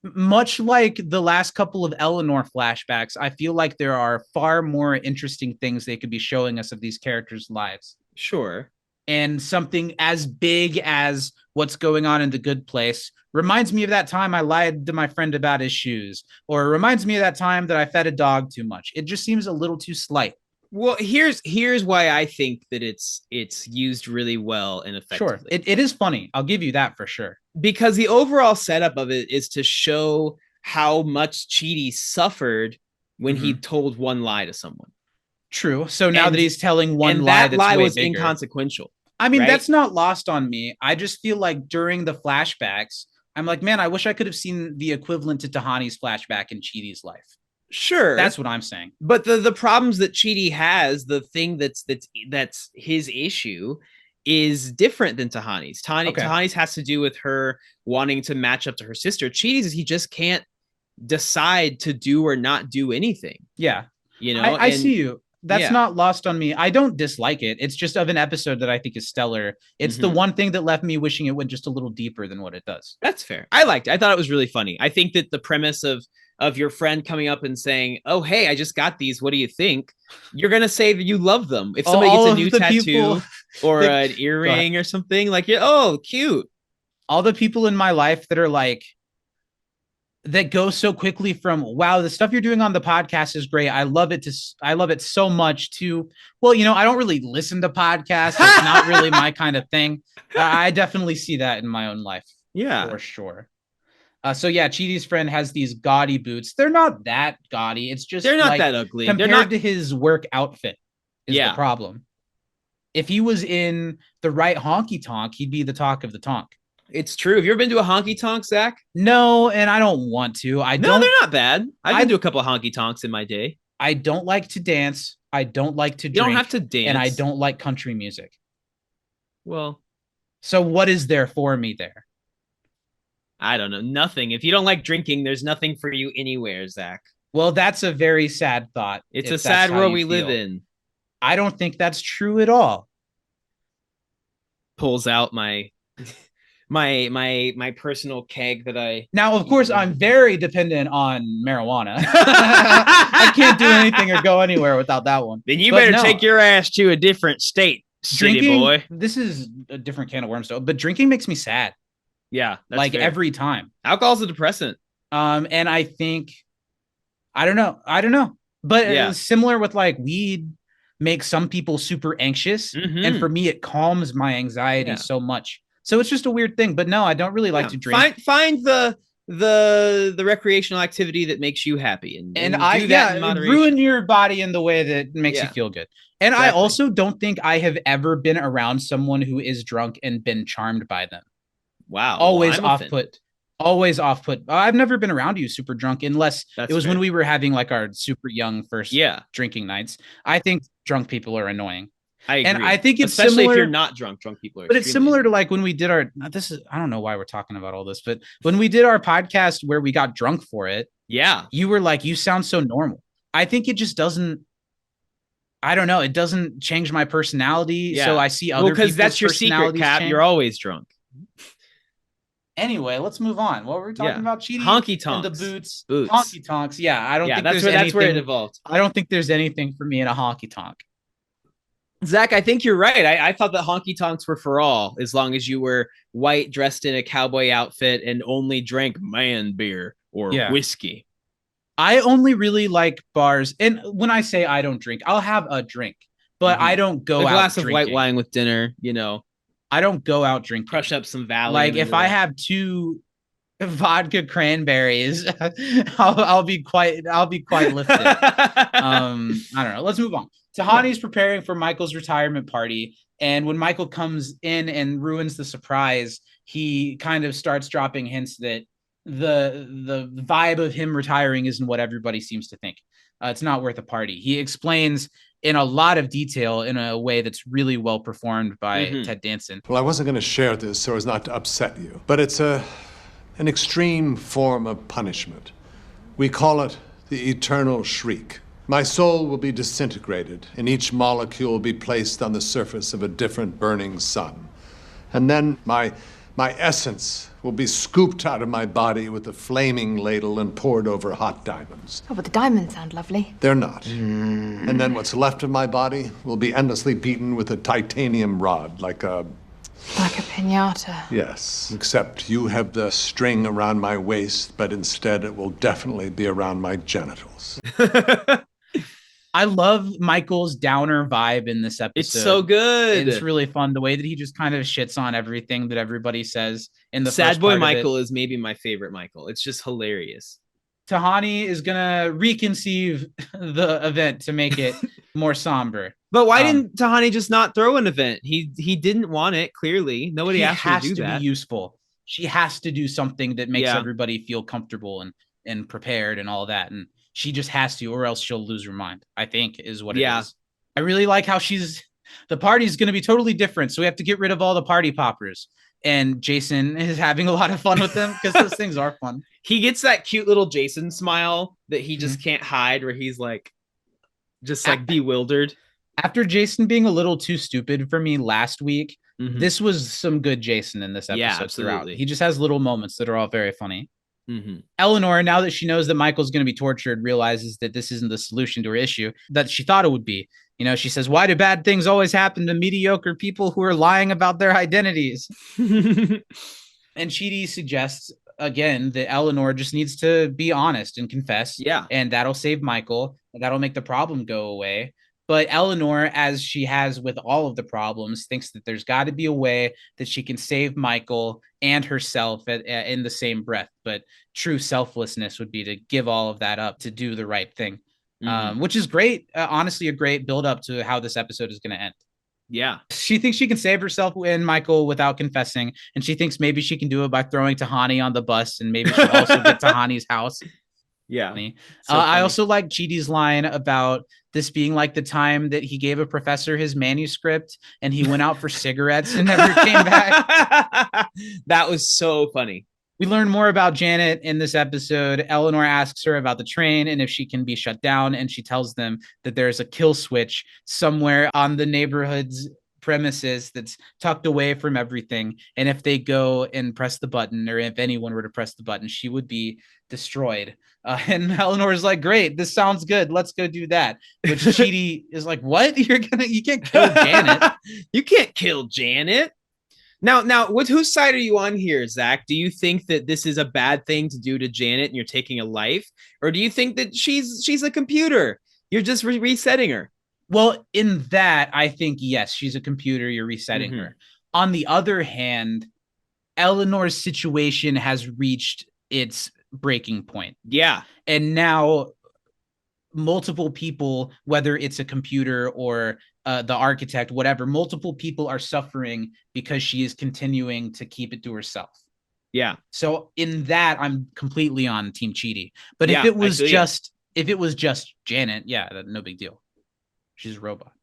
much like the last couple of Eleanor flashbacks, I feel like there are far more interesting things they could be showing us of these characters' lives. Sure. And something as big as what's going on in The Good Place reminds me of that time I lied to my friend about his shoes, or reminds me of that time that I fed a dog too much. It just seems a little too slight. Well, here's why I think that it's used really well and effectively. Sure, it is funny. I'll give you that for sure. Because the overall setup of it is to show how much Chidi suffered when he told one lie to someone. True. So now that he's telling one lie, that lie was bigger, inconsequential. I mean, right? That's not lost on me. I just feel like during the flashbacks, I'm like, man, I wish I could have seen the equivalent to Tahani's flashback in Chidi's life. Sure. That's what I'm saying. But the problems that Chidi has, the thing that's his issue is different than Tahani's. Tahani's has to do with her wanting to match up to her sister. Chidi's is he just can't decide to do or not do anything. Yeah. You know, I see you. That's not lost on me. I don't dislike it. It's just of an episode that I think is stellar. It's the one thing that left me wishing it went just a little deeper than what it does. That's fair. I liked it. I thought it was really funny. I think that the premise of your friend coming up and saying, "Oh, hey, I just got these. What do you think?" You're gonna say that you love them. If somebody gets a new tattoo or an earring or something, like, oh, cute. All the people in my life that are like, that go so quickly from, wow, the stuff you're doing on the podcast is great, I love it so much, to, well, you know, I don't really listen to podcasts. It's not really my kind of thing. I definitely see that in my own life. Yeah, for sure. So yeah, Chidi's friend has these gaudy boots. They're not that gaudy. It's just they're not that ugly. Compared to his work outfit is the problem. If he was in the right honky tonk, he'd be the talk of the tonk. It's true. Have you ever been to a honky tonk, Zach? No, and I don't want to. No, they're not bad. I've been to a couple of honky tonks in my day. I don't like to dance. I don't like to drink. You don't have to dance. And I don't like country music. Well, so what is there for me there? I don't know. Nothing. If you don't like drinking, there's nothing for you anywhere, Zach. Well, that's a very sad thought. It's a sad world we live in. I don't think that's true at all. Pulls out my personal keg that I... Now, of course, I'm very dependent on marijuana. I can't do anything or go anywhere without that one. Then you better take your ass to a different state, city boy. This is a different can of worms, though. But drinking makes me sad. Yeah, that's like fair. Every time. Alcohol's a depressant. And I think, I don't know. But similar with like weed makes some people super anxious. And for me, it calms my anxiety so much. So it's just a weird thing, but no, I don't really like to drink. Find the recreational activity that makes you happy, and do that in moderation. Ruin your body in the way that makes you feel good. And I also don't think I have ever been around someone who is drunk and been charmed by them. Wow, always off-put. Always off-put. I've never been around you super drunk unless it was when we were having like our super young first drinking nights. I think drunk people are annoying. I agree. And I think it's especially similar, if you're not drunk people are. But it's similar to like when we did our. I don't know why we're talking about all this, but when we did our podcast where we got drunk for it, you were like, "You sound so normal." I think it just doesn't. I don't know. It doesn't change my personality, so I see other. Because that's your secret, Cap. You're always drunk. Anyway, let's move on. What were we talking about? Cheating, honky tonks, and the boots, honky tonks. Yeah, I don't think that's where it evolved. I don't think there's anything for me in a honky tonk. Zach, I think you're right. I thought that honky tonks were for all, as long as you were white, dressed in a cowboy outfit, and only drank man beer or whiskey. I only really like bars, and when I say I don't drink, I'll have a drink, but I don't go out. A glass of white wine with dinner, you know. I don't go out drinking. Crush up some Valley. Like if I have 2 vodka cranberries, I'll be quite lifted. I don't know. Let's move on. Tahani's preparing for Michael's retirement party, and when Michael comes in and ruins the surprise, he kind of starts dropping hints that the vibe of him retiring isn't what everybody seems to think. It's not worth a party. He explains in a lot of detail in a way that's really well performed by Ted Danson. Well, I wasn't going to share this so as not to upset you, but it's an extreme form of punishment. We call it the eternal shriek. My soul will be disintegrated, and each molecule will be placed on the surface of a different burning sun. And then my essence will be scooped out of my body with a flaming ladle and poured over hot diamonds. Oh, but the diamonds sound lovely. They're not. And then what's left of my body will be endlessly beaten with a titanium rod, like a piñata. Yes, except you have the string around my waist, but instead it will definitely be around my genitals. I love Michael's downer vibe in this episode. It's so good. It's really fun. The way that he just kind of shits on everything that everybody says in the Sad first Boy part Michael is maybe my favorite Michael. It's just hilarious. Tahani is going to reconceive the event to make it more somber. But why didn't Tahani just not throw an event? He didn't want it, clearly. Nobody asked him to do that. He has to be useful. she has to do something that makes Yeah. everybody feel comfortable and prepared and all that. And she just has to, or else she'll lose her mind, I think is what it Yeah. is. I really like how the party's going to be totally different. So we have to get rid of all the party poppers. And Jason is having a lot of fun with them because those things are fun. He gets that cute little Jason smile that he just can't hide, where he's like, just like bewildered. After Jason being a little too stupid for me last week, Mhm. this was some good Jason in this episode. Yeah, throughout. absolutely. He just has little moments that are all very funny. Mhm. Eleanor, now that she knows that Michael's going to be tortured, realizes that this isn't the solution to her issue that she thought it would be. You know, she says, why do bad things always happen to mediocre people who are lying about their identities? And Chidi suggests, again, that Eleanor just needs to be honest and confess. Yeah. And that'll save Michael. And that'll make the problem go away. But Eleanor, as she has with all of the problems, thinks that there's got to be a way that she can save Michael and herself in the same breath. But true selflessness would be to give all of that up to do the right thing, which is great. Honestly, a great build up to how this episode is going to end. Yeah. She thinks she can save herself and Michael without confessing. And she thinks maybe she can do it by throwing Tahani on the bus. And maybe she'll also get Tahani's house. Yeah. So I also like Chidi's line about this being like the time that he gave a professor his manuscript and he went out for cigarettes and never came back. That was so funny. We learn more about Janet in this episode. Eleanor asks her about the train and if she can be shut down. And she tells them that there's a kill switch somewhere on the neighborhood's premises that's tucked away from everything. And if they go and press the button, or if anyone were to press the button, she would be destroyed. And Eleanor is like, great, this sounds good. Let's go do that. Which Chidi is like, what? You can't kill Janet. You can't kill Janet. Now, whose side are you on here, Zach? Do you think that this is a bad thing to do to Janet and you're taking a life? Or do you think that she's a computer? You're just resetting her? Well, in that, I think, yes, she's a computer. You're resetting her. On the other hand, Eleanor's situation has reached its breaking point. Yeah. And now multiple people, whether it's a computer or the architect, whatever, multiple people are suffering because she is continuing to keep it to herself. Yeah. So in that, I'm completely on Team Chidi. But Yeah, if it was just Janet, yeah, no big deal. She's a robot.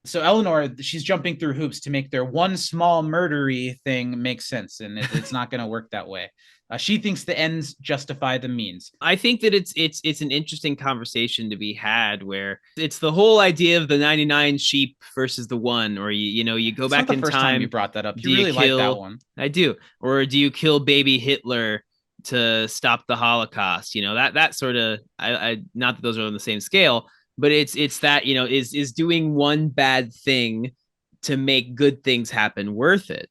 So Eleanor, she's jumping through hoops to make their one small murdery thing make sense, and it's not going to work that way. She thinks the ends justify the means. I think that it's an interesting conversation to be had, where it's the whole idea of the 99 sheep versus the one, or you go back in time. You brought that up. You really like that one. I do. Or do you kill baby Hitler to stop the Holocaust? That sort of, I not that those are on the same scale, but it's that, is doing one bad thing to make good things happen worth it,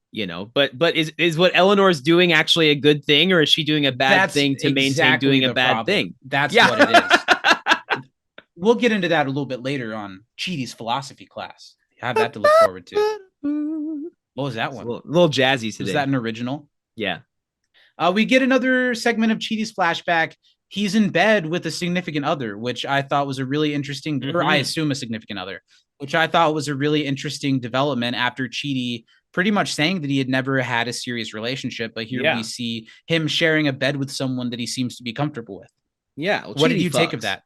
but is what Eleanor's doing actually a good thing, or is she doing a bad thing to maintain doing a bad thing? That's what it is. We'll get into that a little bit later on Chidi's philosophy class. You have that to look forward to. What was that one? A little jazzy today. Was that an original? Yeah. We get another segment of Chidi's flashback. He's in bed with a significant other, which I thought was a really interesting, or I assume a significant other, which I thought was a really interesting development after Chidi pretty much saying that he had never had a serious relationship. But here we see him sharing a bed with someone that he seems to be comfortable with. Yeah. Well, what did you take of that?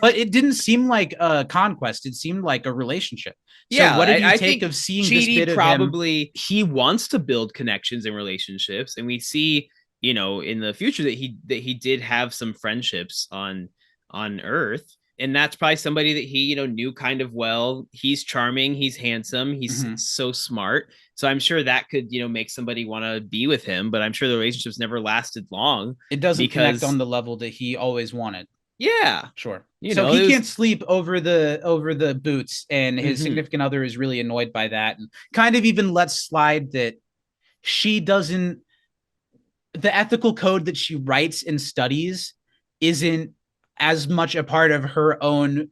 But it didn't seem like a conquest. It seemed like a relationship. So yeah. What did you take of seeing Chidi this bit probably, of him? He wants to build connections and relationships. And we see, in the future that he did have some friendships on Earth. And that's probably somebody that he, knew kind of well. He's charming. He's handsome. He's so smart. So I'm sure that could, make somebody want to be with him. But I'm sure the relationships never lasted long. It doesn't connect on the level that he always wanted. Yeah, sure. So he can't sleep over the boots, and his significant other is really annoyed by that, and kind of even lets slide that she doesn't. The ethical code that she writes and studies isn't as much a part of her own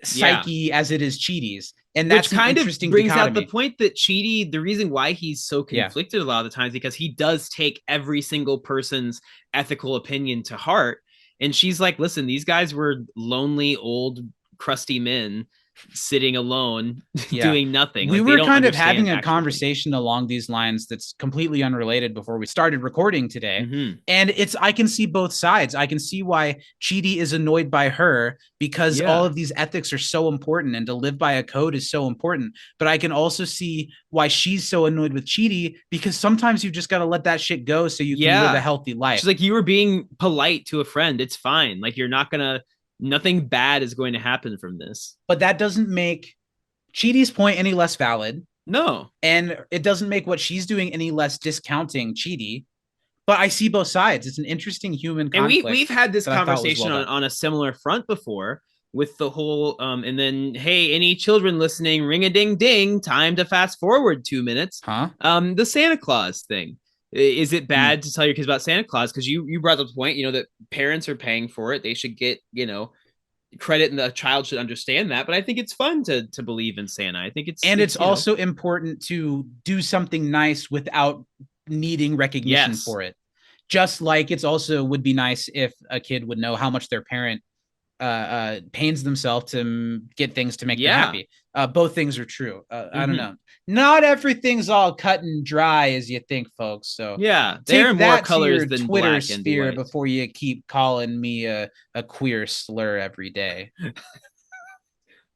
psyche as it is Chidi's. And that's kind of brings out the point that Chidi, the reason why he's so conflicted a lot of the times, because he does take every single person's ethical opinion to heart. And she's like, listen, these guys were lonely, old, crusty men sitting alone Yeah. doing nothing. We Like, they were don't kind of understand having a actual conversation along these lines that's completely unrelated before we started recording today. things. And I can see both sides. I can see why Chidi is annoyed by her because Yeah. all of these ethics are so important and to live by a code is so important. But I can also see why she's so annoyed with Chidi because sometimes you just got to let that shit go so you can live a healthy life. She's like, you were being polite to a friend. It's fine. Like, you're not gonna, nothing bad is going to happen from this. But that doesn't make Chidi's point any less valid. No. And it doesn't make what she's doing any less discounting Chidi. But I see both sides. It's an interesting human conflict. And we've had this that I thought was conversation well done. on a similar front before with the whole and then, hey, any children listening, ring a ding ding, time to fast forward 2 minutes. Huh? The Santa Claus thing. Is it bad to tell your kids about Santa Claus? Because you brought up the point, you know, that parents are paying for it. They should get, you know, credit, and the child should understand that. But I think it's fun to believe in Santa. I think it's also important to do something nice without needing recognition for it. Just like it's also would be nice if a kid would know how much their parent pains themselves to get things to make them happy. Both things are true. I don't know. Not everything's all cut and dry as you think, folks. So there are more colors than Twitter black sphere and white before you keep calling me a queer slur every day.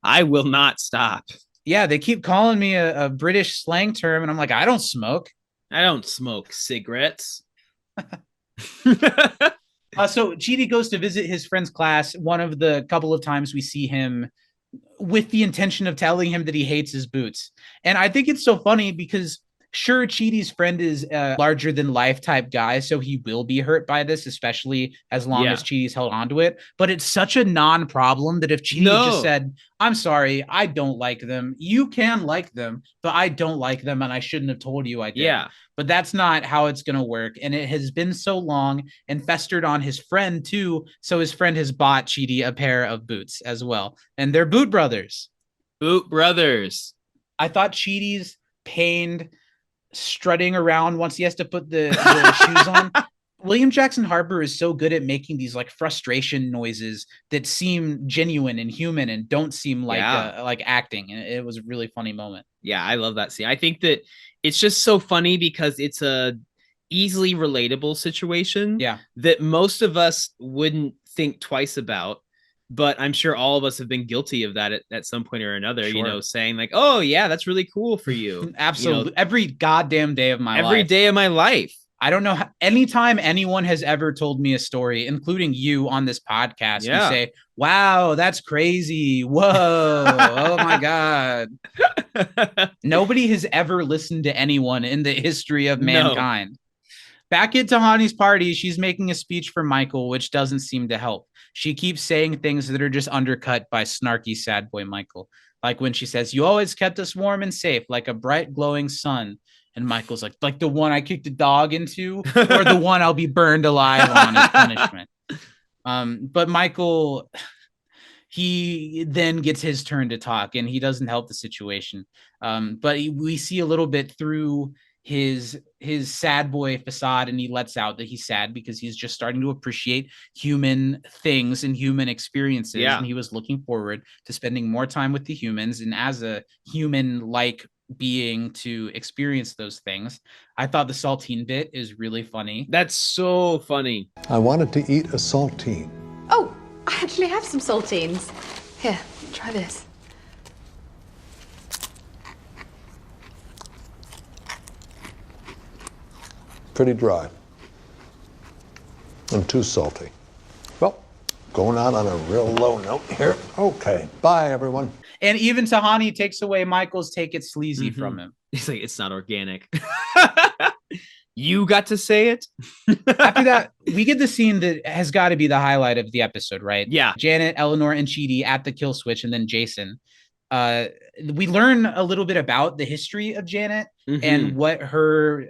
I will not stop. Yeah, they keep calling me a British slang term, and I'm like, I don't smoke. I don't smoke cigarettes. So Chidi goes to visit his friend's class. One of the couple of times we see him with the intention of telling him that he hates his boots. And I think it's so funny because sure, Chidi's friend is a larger than life type guy, so he will be hurt by this, especially as long as Chidi's held onto it. But it's such a non-problem that if Chidi just said, I'm sorry, I don't like them. You can like them, but I don't like them, and I shouldn't have told you I did. Yeah. But that's not how it's going to work. And it has been so long and festered on his friend too. So his friend has bought Chidi a pair of boots as well. And they're boot brothers. Boot brothers. I thought Chidi's pained strutting around once he has to put the shoes on. William Jackson Harper is so good at making these like frustration noises that seem genuine and human and don't seem like acting. And it was a really funny moment. Yeah, I love that scene. I think that it's just so funny because it's a easily relatable situation that most of us wouldn't think twice about. But I'm sure all of us have been guilty of that at some point or another, you know, saying like, oh, yeah, that's really cool for you. Absolutely. You know, every goddamn day of my life. Every day of my life. I don't know. Anytime anyone has ever told me a story, including you on this podcast, you say, wow, that's crazy. Whoa. Oh, my God. Nobody has ever listened to anyone in the history of mankind. No. Back at Tahani's party, she's making a speech for Michael, which doesn't seem to help. She keeps saying things that are just undercut by snarky sad boy Michael. Like when she says, you always kept us warm and safe, like a bright glowing sun. And Michael's like the one I kicked a dog into or the one I'll be burned alive on as punishment. But Michael, he then gets his turn to talk and he doesn't help the situation. But we see a little bit through his sad boy facade, and he lets out that he's sad because he's just starting to appreciate human things and human experiences. And he was looking forward to spending more time with the humans and as a human-like being to experience those things. I thought the saltine bit is really funny. That's so funny. I wanted to eat a saltine. Oh, I actually have some saltines. Here, try this. Pretty dry and too salty. Well, going out on a real low note here. Okay, bye everyone. And even Tahani takes away Michael's take it sleazy from him. He's like, it's not organic. You got to say it. After that, we get the scene that has got to be the highlight of the episode, right? Yeah. Janet, Eleanor, and Chidi at the kill switch, and then Jason. We learn a little bit about the history of Janet and what her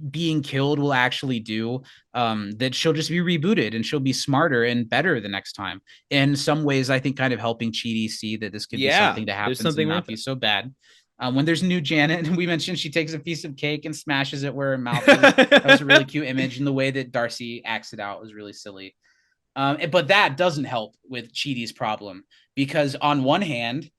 being killed will actually do, that she'll just be rebooted and she'll be smarter and better the next time. In some ways, I think kind of helping Chidi see that this could be something to happen and not be so bad. When there's new Janet, and we mentioned she takes a piece of cake and smashes it where her mouth is. That was a really cute image, and the way that Darcy acts it out was really silly. But that doesn't help with Chidi's problem, because on one hand,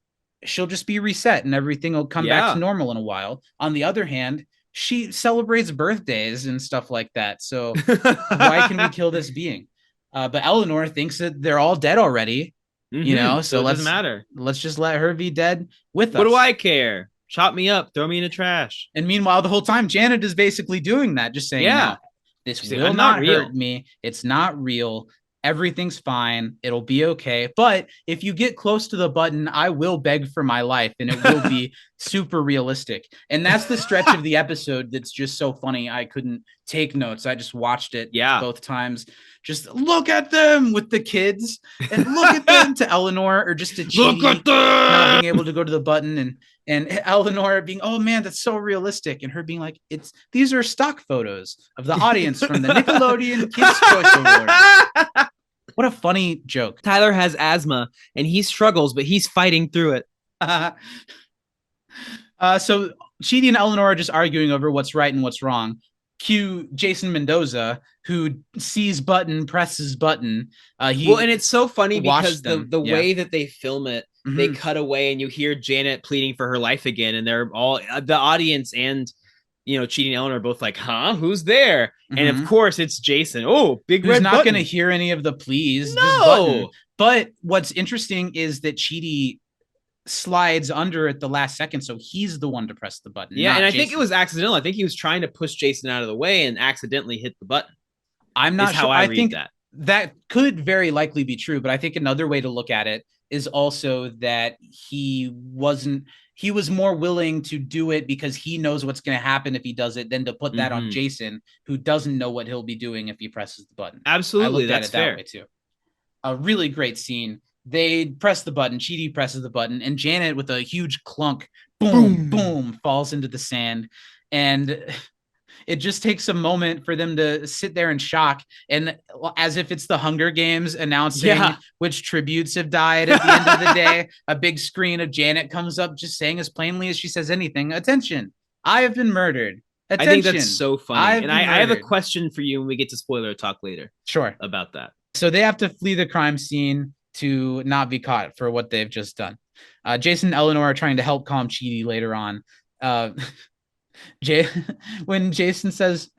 she'll just be reset and everything will come back to normal in a while. On the other hand, she celebrates birthdays and stuff like that. So why can we kill this being? But Eleanor thinks that they're all dead already, you know, so it doesn't matter. Let's just let her be dead with us. What do I care? Chop me up, throw me in the trash. And meanwhile, the whole time, Janet is basically doing that, just saying, no, this will not hurt me. It's not real. Everything's fine. It'll be okay. But if you get close to the button, I will beg for my life and it will be super realistic. And that's the stretch of the episode that's just so funny. I couldn't take notes. I just watched it both times. Just look at them with the kids and look at them to Eleanor or just to Chidi not being able to go to the button and Eleanor being, oh man, that's so realistic. And her being like, these are stock photos of the audience from the Nickelodeon Kids' Choice Awards. What a funny joke. Tyler has asthma and he struggles, but he's fighting through it. So Chidi and Eleanor are just arguing over what's right and what's wrong. Cue Jason Mendoza, who sees button, presses button. And it's so funny because the way that they film it, they cut away and you hear Janet pleading for her life again. And they're all, the audience and, Chidi and Eleanor are both like, huh, who's there? And of course it's Jason. Oh, big red button. Who's not going to hear any of the pleas. No. But what's interesting is that Chidi slides under at the last second, so he's the one to press the button. Yeah, and Jason. I think it was accidental. I think he was trying to push Jason out of the way and accidentally hit the button. I'm not sure. I think that could very likely be true, but I think another way to look at it is also that he was more willing to do it because he knows what's going to happen if he does it than to put that on Jason, who doesn't know what he'll be doing if he presses the button. Absolutely, that's fair. That way too. A really great scene. They press the button, Chidi presses the button, and Janet with a huge clunk, boom, boom, falls into the sand. And it just takes a moment for them to sit there in shock. And as if it's the Hunger Games announcing which tributes have died at the end of the day, a big screen of Janet comes up just saying as plainly as she says anything, attention, I have been murdered. Attention, I think that's so funny. And I have a question for you when we get to spoiler talk later. Sure. About that. So they have to flee the crime scene to not be caught for what they've just done. Jason and Eleanor are trying to help calm Chidi later on. When Jason says,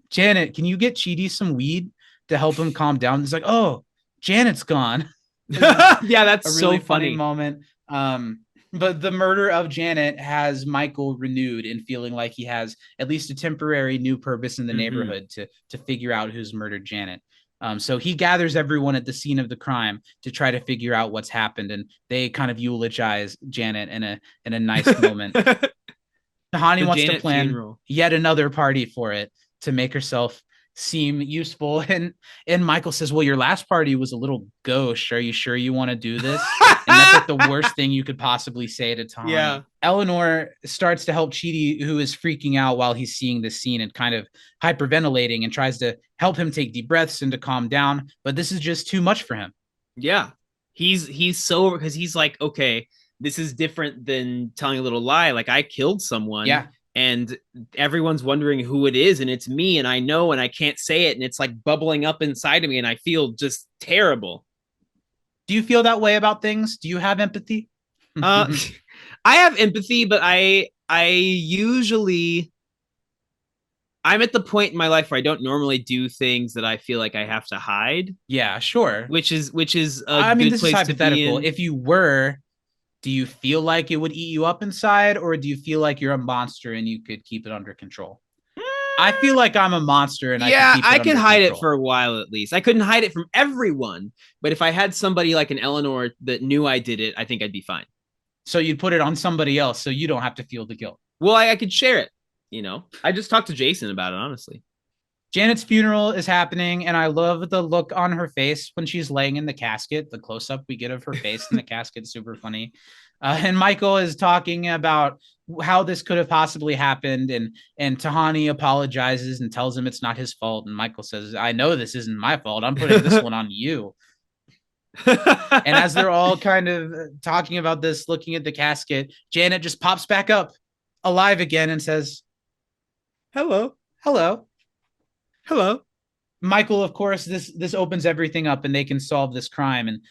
Janet, can you get Chidi some weed to help him calm down? It's like, oh, Janet's gone. Yeah, that's a really so funny moment. But the murder of Janet has Michael renewed and feeling like he has at least a temporary new purpose in the neighborhood to figure out who's murdered Janet. So he gathers everyone at the scene of the crime to try to figure out what's happened, and they kind of eulogize Janet in a nice moment. Tahani wants to plan yet another party for it to make herself seem useful, and Michael says, well, your last party was a little gauche. Are you sure you want to do this? And that's like the worst thing you could possibly say to Tahani. Yeah. Eleanor starts to help Chidi, who is freaking out while he's seeing this scene and kind of hyperventilating, and tries to help him take deep breaths and to calm down, but this is just too much for him. Yeah, he's so, because he's like, okay, this is different than telling a little lie. Like, I killed someone. Yeah. And everyone's wondering who it is, and it's me, and I know, and I can't say it, and it's like bubbling up inside of me, and I feel just terrible. Do you feel that way about things? Do you have empathy? I have empathy, but I usually, I'm at the point in my life where I don't normally do things that I feel like I have to hide. Yeah, sure. Which is I mean, good this place is hypothetical. to be in. If you were, do you feel like it would eat you up inside, or do you feel like you're a monster and you could keep it under control? I feel like I'm a monster, and I could hide it for a while at least. I couldn't hide it from everyone, but if I had somebody like an Eleanor that knew I did it, I think I'd be fine. So you'd put it on somebody else, so you don't have to feel the guilt. Well, I could share it. I just talked to Jason about it, honestly. Janet's funeral is happening, and I love the look on her face when she's laying in the casket. The close-up we get of her face in the casket is super funny. And Michael is talking about how this could have possibly happened, and Tahani apologizes and tells him it's not his fault. And Michael says, I know this isn't my fault. I'm putting this one on you. And as they're all kind of talking about this, looking at the casket, Janet just pops back up alive again and says, hello. Michael, of course, this opens everything up and they can solve this crime. And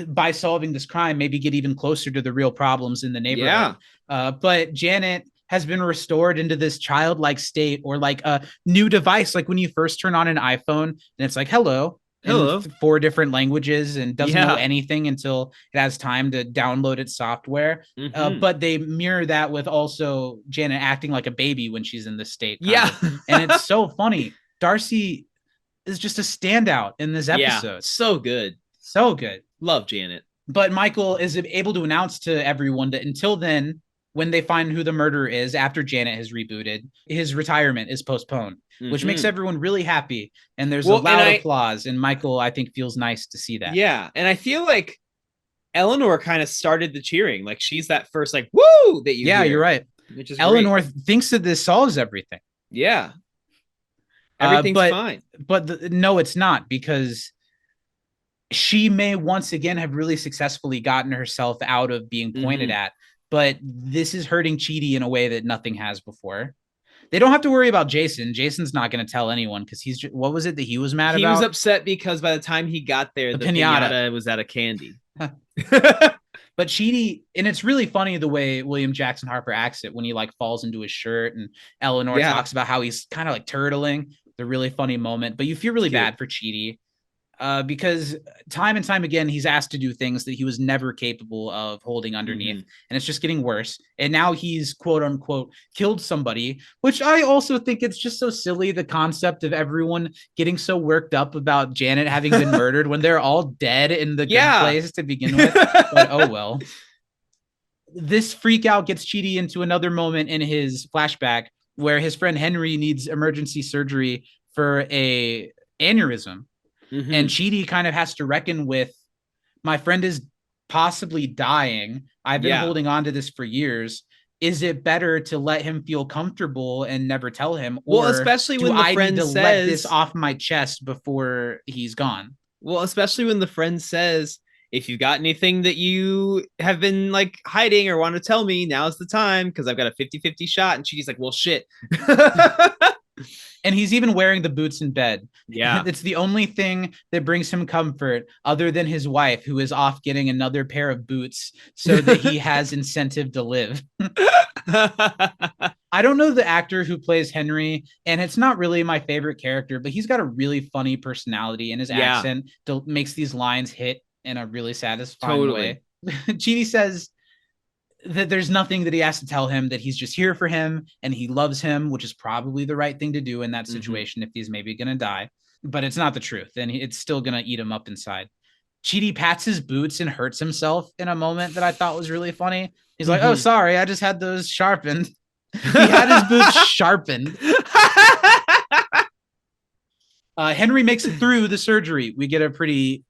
by solving this crime, maybe get even closer to the real problems in the neighborhood. But Janet has been restored into this childlike state, or like a new device. Like when you first turn on an iPhone and it's like, hello, in 4 different languages, and doesn't know anything until it has time to download its software. But they mirror that with also Janet acting like a baby when she's in this state. And it's so funny. Darcy is just a standout in this episode. So good. So good. Love Janet. But Michael is able to announce to everyone that until then, when they find who the murderer is, after Janet has rebooted, his retirement is postponed, which makes everyone really happy. And there's a loud applause. And Michael, I think, feels nice to see that. Yeah. And I feel like Eleanor kind of started the cheering. Like she's that first like, woo, that you hear, you're right. Which is Eleanor thinks that this solves everything. Yeah. Everything's fine. But no, it's not, because she may once again have really successfully gotten herself out of being pointed at. But this is hurting Chidi in a way that nothing has before. They don't have to worry about Jason. Jason's not going to tell anyone, because he's just, what was it that he was mad about? He was upset because by the time he got there, the piñata was out of candy. But Chidi, and it's really funny the way William Jackson Harper acts it when he like falls into his shirt, and Eleanor talks about how he's kind of like turtling. It's a really funny moment, but you feel really bad for Chidi. Because time and time again, he's asked to do things that he was never capable of holding underneath. And it's just getting worse. And now he's quote unquote killed somebody, which I also think it's just so silly. The concept of everyone getting so worked up about Janet having been murdered when they're all dead in the good place to begin with. But oh well. This freak out gets Chidi into another moment in his flashback where his friend Henry needs emergency surgery for a aneurysm. And Chidi kind of has to reckon with, my friend is possibly dying. I've been holding on to this for years. Is it better to let him feel comfortable and never tell him? Or especially when the friend says, let this off my chest before he's gone? Well, especially when the friend says, if you've got anything that you have been like hiding or want to tell me, now's the time, because I've got a 50-50 shot. And Chidi's like, well, shit. And he's even wearing the boots in bed. Yeah. It's the only thing that brings him comfort other than his wife, who is off getting another pair of boots so that he has incentive to live. I don't know the actor who plays Henry, and it's not really my favorite character, but he's got a really funny personality, and his accent makes these lines hit in a really satisfying way. Chidi says that there's nothing that he has to tell him, that he's just here for him and he loves him, which is probably the right thing to do in that situation if he's maybe going to die. But it's not the truth, and it's still going to eat him up inside. Chidi pats his boots and hurts himself in a moment that I thought was really funny. He's like, oh, sorry, I just had those sharpened. He had his boots sharpened. Henry makes it through the surgery. We get a pretty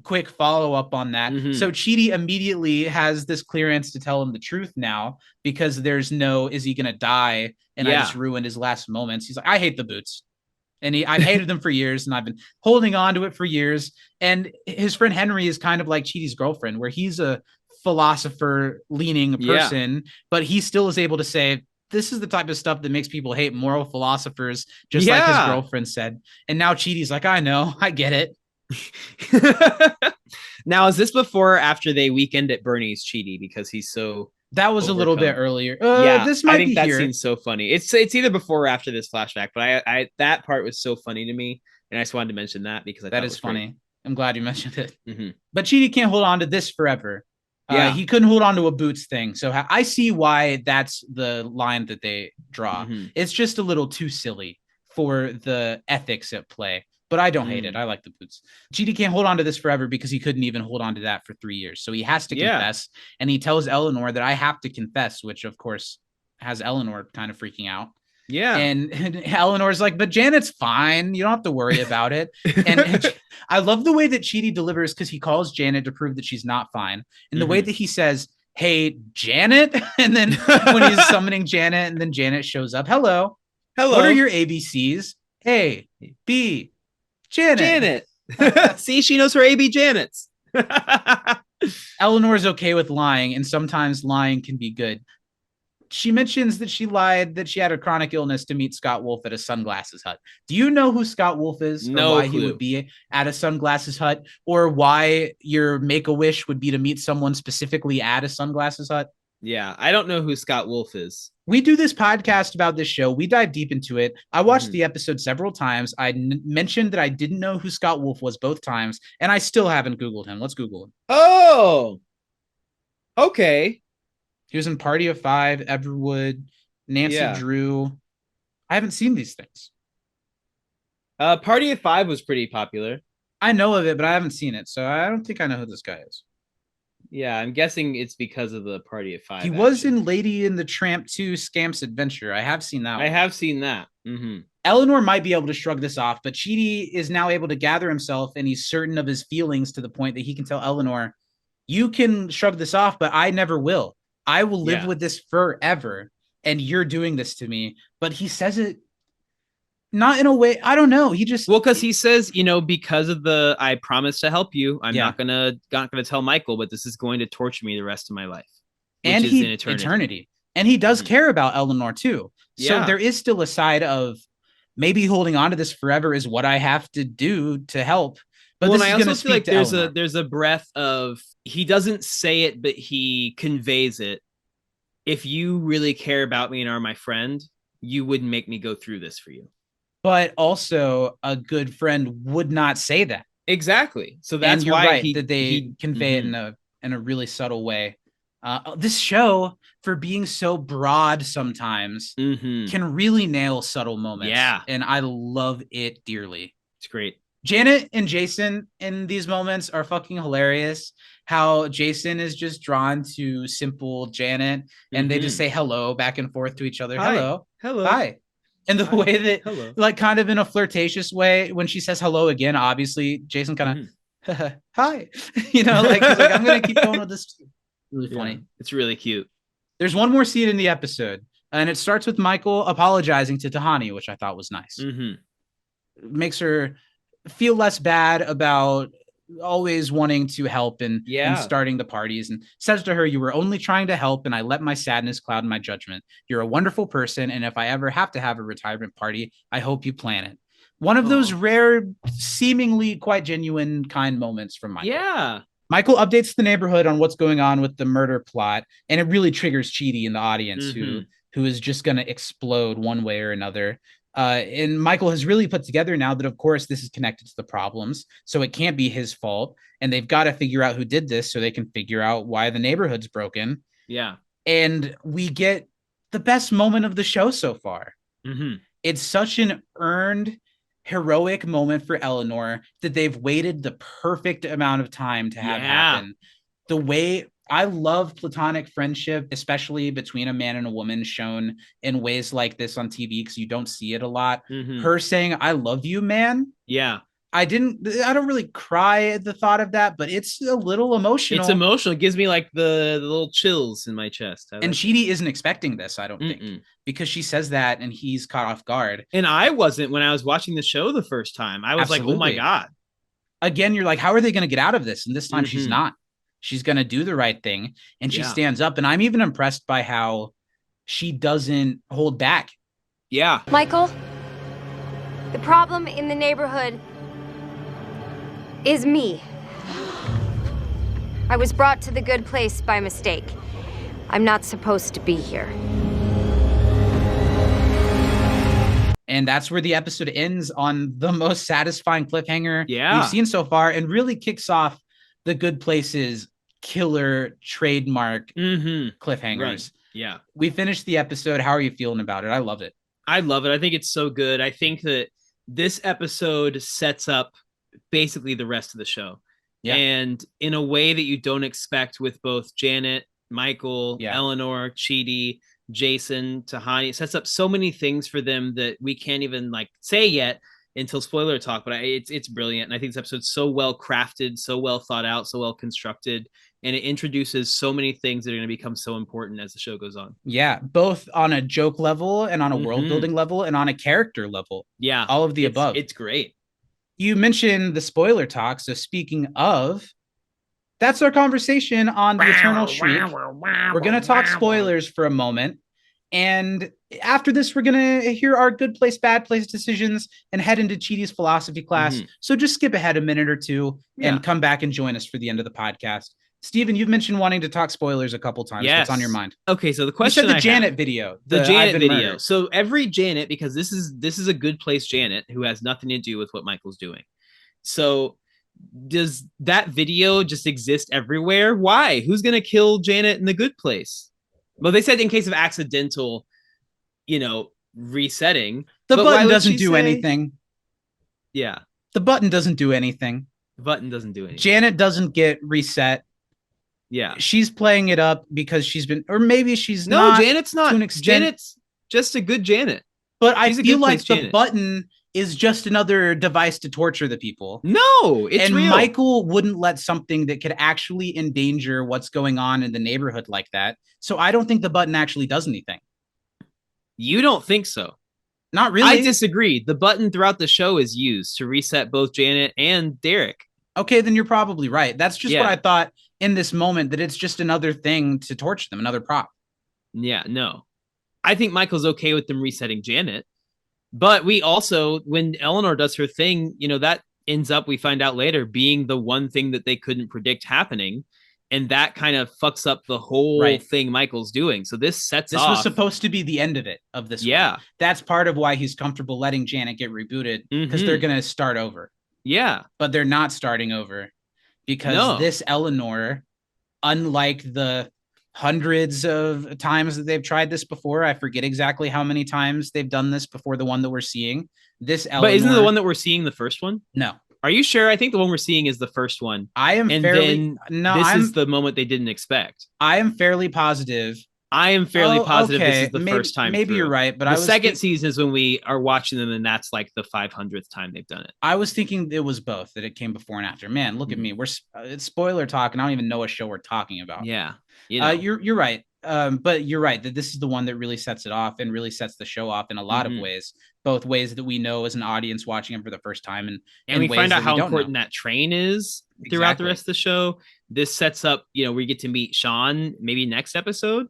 quick follow-up on that. So Chidi immediately has this clearance to tell him the truth now, because there's no, is he gonna die? And I just ruined his last moments. He's like, I hate the boots. And I've hated them for years, and I've been holding on to it for years. And his friend Henry is kind of like Chidi's girlfriend, where he's a philosopher-leaning person, but he still is able to say, this is the type of stuff that makes people hate moral philosophers, just like his girlfriend said. And now Chidi's like, I know, I get it. Now, is this before or after they weekend at Bernie's Chidi, because he's so that was overcome? A little bit earlier. This might be that here. Scene's so funny. It's either before or after this flashback, but I that part was so funny to me, and I just wanted to mention that because that is funny. Great. I'm glad you mentioned it. But Chidi can't hold on to this forever. He couldn't hold on to a boots thing, so I see why that's the line that they draw. It's just a little too silly for the ethics at play. But I don't hate it. I like the boots. Chidi can't hold on to this forever because he couldn't even hold on to that for 3 years. So he has to confess. And he tells Eleanor that I have to confess, which of course has Eleanor kind of freaking out. Yeah. And Eleanor's like, but Janet's fine. You don't have to worry about it. And I love the way that Chidi delivers, because he calls Janet to prove that she's not fine. And the way that he says, hey, Janet. And then when he's summoning Janet, and then Janet shows up. Hello. What are your ABCs? A, B, Janet. See, she knows her AB Janets. Eleanor's okay with lying, and sometimes lying can be good. she mentions that she lied that she had a chronic illness to meet Scott Wolf at a Sunglasses Hut. Do you know who Scott Wolf is, or No why clue. he would be at a Sunglasses Hut, or why your Make-A-Wish would be to meet someone specifically at a Sunglasses Hut? Yeah, I don't know who Scott Wolf is. We do this podcast about this show. We dive deep into it. I watched the episode several times. I mentioned that I didn't know who Scott Wolf was both times, and I still haven't Googled him. Let's Google him. Oh, okay. He was in Party of Five, Everwood, Nancy Drew. I haven't seen these things. Party of Five was pretty popular. I know of it, but I haven't seen it, so I don't think I know who this guy is. Yeah, I'm guessing it's because of the Party of Five. He was in Lady and the Tramp 2 Scamps Adventure. I have seen that one. I have seen that. Mm-hmm. Eleanor might be able to shrug this off, but Chidi is now able to gather himself, and he's certain of his feelings to the point that he can tell Eleanor, you can shrug this off, but I never will. I will live with this forever, and you're doing this to me. But he says it not in a way, I don't know. He just because he says, because of the I promise to help you, I'm not gonna tell Michael, but this is going to torture me the rest of my life. And he eternity. And he does care about Eleanor too. So there is still a side of maybe holding on to this forever is what I have to do to help. But this is gonna speak to there's a breath of, he doesn't say it, but he conveys it. If you really care about me and are my friend, you wouldn't make me go through this for you. But also, a good friend would not say that. Exactly. So that's why that they convey it in a really subtle way. This show, for being so broad sometimes, can really nail subtle moments. Yeah. And I love it dearly. It's great. Janet and Jason in these moments are fucking hilarious. How Jason is just drawn to simple Janet, and they just say hello back and forth to each other. Hi. Hello. Hi. And the way that, like, kind of in a flirtatious way, when she says hello again, obviously Jason kind of, hi, he's like, I'm going to keep going with this. Really funny. It's really cute. There's one more scene in the episode, and it starts with Michael apologizing to Tahani, which I thought was nice. Makes her feel less bad about always wanting to help and starting the parties, and says to her, you were only trying to help, and I let my sadness cloud my judgment. You're a wonderful person, and if I ever have to have a retirement party, I hope you plan it. One of those rare, seemingly quite genuine, kind moments from Michael. Yeah. Michael updates the neighborhood on what's going on with the murder plot, and it really triggers Chidi in the audience, who is just going to explode one way or another. And Michael has really put together now that, of course, this is connected to the problems, so it can't be his fault, and they've got to figure out who did this so they can figure out why the neighborhood's broken. Yeah. And we get the best moment of the show so far. It's such an earned, heroic moment for Eleanor that they've waited the perfect amount of time to have happen. The way I love platonic friendship, especially between a man and a woman, shown in ways like this on TV, because you don't see it a lot. Her saying, I love you, man. Yeah. I don't really cry at the thought of that, but it's a little emotional. It's emotional. It gives me like the little chills in my chest. And Chidi isn't expecting this, I don't think, because she says that and he's caught off guard. And I wasn't when I was watching the show the first time. I was like, oh my God. Again, you're like, how are they going to get out of this? And this time she's not. She's going to do the right thing. And she stands up. And I'm even impressed by how she doesn't hold back. Yeah. Michael, the problem in the neighborhood is me. I was brought to the good place by mistake. I'm not supposed to be here. And that's where the episode ends, on the most satisfying cliffhanger we've seen so far, and really kicks off the Good Place's killer trademark cliffhangers. Right. Yeah. We finished the episode. How are you feeling about it? I love it. I love it. I think it's so good. I think that this episode sets up basically the rest of the show. Yeah. And in a way that you don't expect, with both Janet, Michael, Eleanor, Chidi, Jason, Tahani. It sets up so many things for them that we can't even like say yet until spoiler talk, but it's brilliant. And I think this episode's so well crafted, so well thought out, so well constructed, and it introduces so many things that are going to become so important as the show goes on. Yeah, both on a joke level and on a world building level and on a character level. Yeah, all of the above. It's great. You mentioned the spoiler talk, so speaking of, that's our conversation on the Eternal Shriek. We're going to talk spoilers for a moment. And after this, we're going to hear our good place, bad place decisions and head into Chidi's philosophy class. So just skip ahead a minute or two and come back and join us for the end of the podcast. Steven, you've mentioned wanting to talk spoilers a couple times. What's on your mind? Okay, so the question you said the Janet video. The Janet video. Murdered. So every Janet, because this is a good place Janet who has nothing to do with what Michael's doing. So does that video just exist everywhere? Why? Who's going to kill Janet in the good place? Well, they said in case of accidental, resetting. The button doesn't do anything. Yeah. The button doesn't do anything. The button doesn't do anything. Janet doesn't get reset. Yeah. She's playing it up because she's been, or maybe she's not. No, Janet's not. To an extent. Janet's just a good Janet. But I feel like the button is just another device to torture the people. No, it's real. Michael wouldn't let something that could actually endanger what's going on in the neighborhood like that. So I don't think the button actually does anything. You don't think so? Not really. I disagree. The button throughout the show is used to reset both Janet and Derek. Okay, then you're probably right. That's just what I thought in this moment, that it's just another thing to torture them, another prop. Yeah, no. I think Michael's okay with them resetting Janet. But we also, when Eleanor does her thing, that ends up, we find out later, being the one thing that they couldn't predict happening. And that kind of fucks up the whole thing Michael's doing. So this sets off. This was supposed to be the end of it, of this. Yeah. One. That's part of why he's comfortable letting Janet get rebooted, because they're going to start over. Yeah. But they're not starting over because this Eleanor, unlike the hundreds of times that they've tried this before, I forget exactly how many times they've done this before the one that we're seeing. This Eleanor, but isn't the one that we're seeing the first one? No. Are you sure? I think the one we're seeing is the first one. I am this is the moment they didn't expect. I am fairly positive. This is the first time. Maybe you're right, but the second season is when we are watching them, and that's like the 500th time they've done it. I was thinking it was both, that it came before and after. Man, look at me. It's spoiler talk, and I don't even know what show we're talking about. Yeah, you're right. But you're right that this is the one that really sets it off and really sets the show off in a lot of ways. Both ways that we know as an audience watching them for the first time, and we find out how important that train is throughout the rest of the show. This sets up, we get to meet Sean maybe next episode.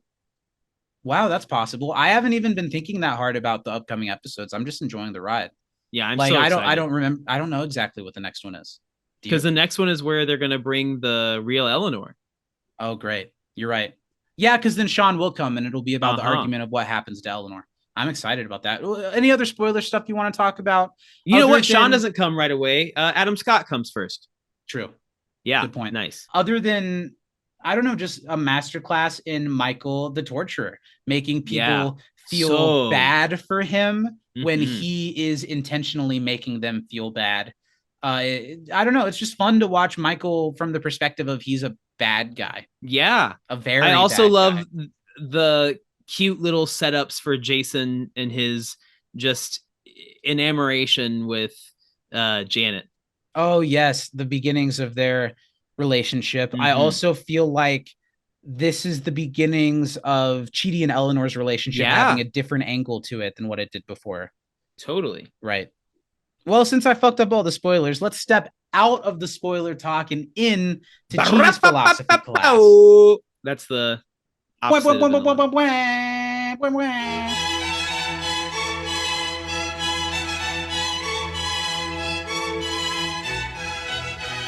Wow, that's possible. I haven't even been thinking that hard about the upcoming episodes. I'm just enjoying the ride. Yeah, I'm so excited. I don't remember. I don't know exactly what the next one is. Because the next one is where they're going to bring the real Eleanor. Oh, great. You're right. Yeah, because then Sean will come and it'll be about the argument of what happens to Eleanor. I'm excited about that. Any other spoiler stuff you want to talk about? You know what? Sean doesn't come right away. Adam Scott comes first. True. Yeah. Good point. Nice. Other than, I don't know, just a masterclass in Michael the Torturer, making people feel bad for him when he is intentionally making them feel bad. I don't know. It's just fun to watch Michael from the perspective of he's a bad guy. Yeah. I also love the cute little setups for Jason and his just enamoration with Janet. Oh, yes. The beginnings of their relationship. I also feel like this is the beginnings of Chidi and Eleanor's relationship having a different angle to it than what it did before. Totally. Right. Well, since I fucked up all the spoilers, let's step out of the spoiler talk and in to Chidi's philosophy class. That's the opposite.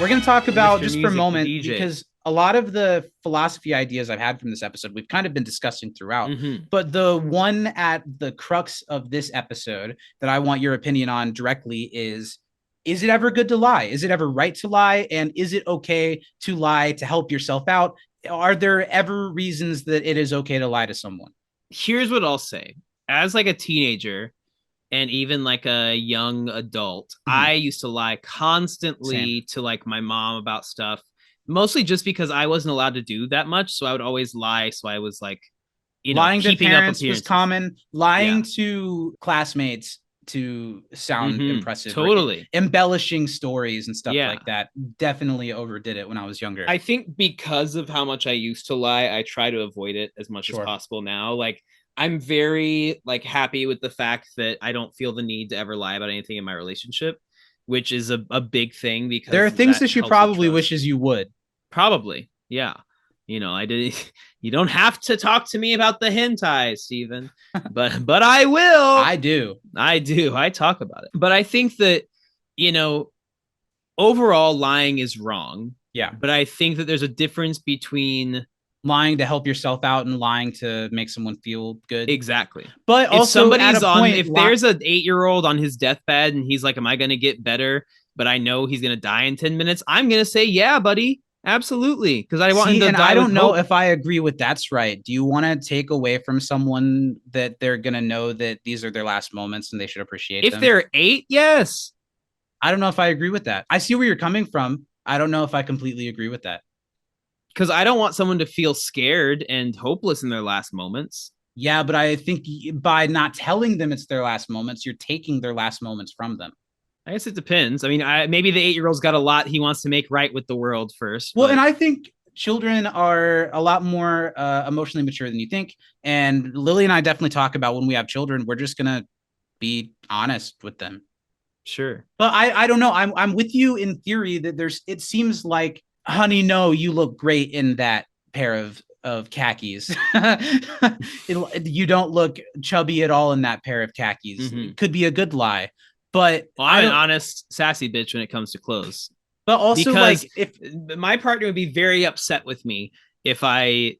We're going to talk about, just for a Music moment, DJ. because a lot of the philosophy ideas I've had from this episode, we've kind of been discussing throughout. But the one at the crux of this episode that I want your opinion on directly is it ever good to lie? Is it ever right to lie? And is it okay to lie to help yourself out? Are there ever reasons that it is okay to lie to someone? Here's what I'll say. As like a teenager, and even like a young adult, I used to lie constantly to like my mom about stuff, mostly just because I wasn't allowed to do that much. So I would always lie. So I was like, lying to parents was common. Lying to classmates to sound impressive. Totally. Embellishing stories and stuff like that. Definitely overdid it when I was younger. I think because of how much I used to lie, I try to avoid it as much as possible now. Like, I'm very like happy with the fact that I don't feel the need to ever lie about anything in my relationship, which is a big thing, because there are things that she probably wishes you would. Probably. Yeah. You know, I did. You don't have to talk to me about the hentai, Steven, but I will. I do. I talk about it. But I think that, you know, overall lying is wrong. Yeah. But I think that there's a difference between lying to help yourself out and lying to make someone feel good. Exactly. But also, if somebody's if point, there's an 8-year-old on his deathbed and he's like, am I going to get better? But I know he's going to die in 10 minutes. I'm going to say, yeah, buddy. Absolutely. Because I want him to die. I don't know if I agree with that's right. Do you want to take away from someone that they're going to know that these are their last moments and they should appreciate them? If they're 8, yes. I don't know if I agree with that. I see where you're coming from. I don't know if I completely agree with that. Because I don't want someone to feel scared and hopeless in their last moments. Yeah, but I think by not telling them it's their last moments, you're taking their last moments from them. I guess it depends. I mean, maybe the 8-year-old's got a lot he wants to make right with the world first. Well, and I think children are a lot more emotionally mature than you think. And Lily and I definitely talk about when we have children, we're just going to be honest with them. Sure. But I don't know. I'm with you in theory that it seems like, honey, no, you look great in that pair of khakis. You don't look chubby at all in that pair of khakis. Mm-hmm. It could be a good lie. But I'm an honest, sassy bitch when it comes to clothes. But also, because like, if my partner would be very upset with me if I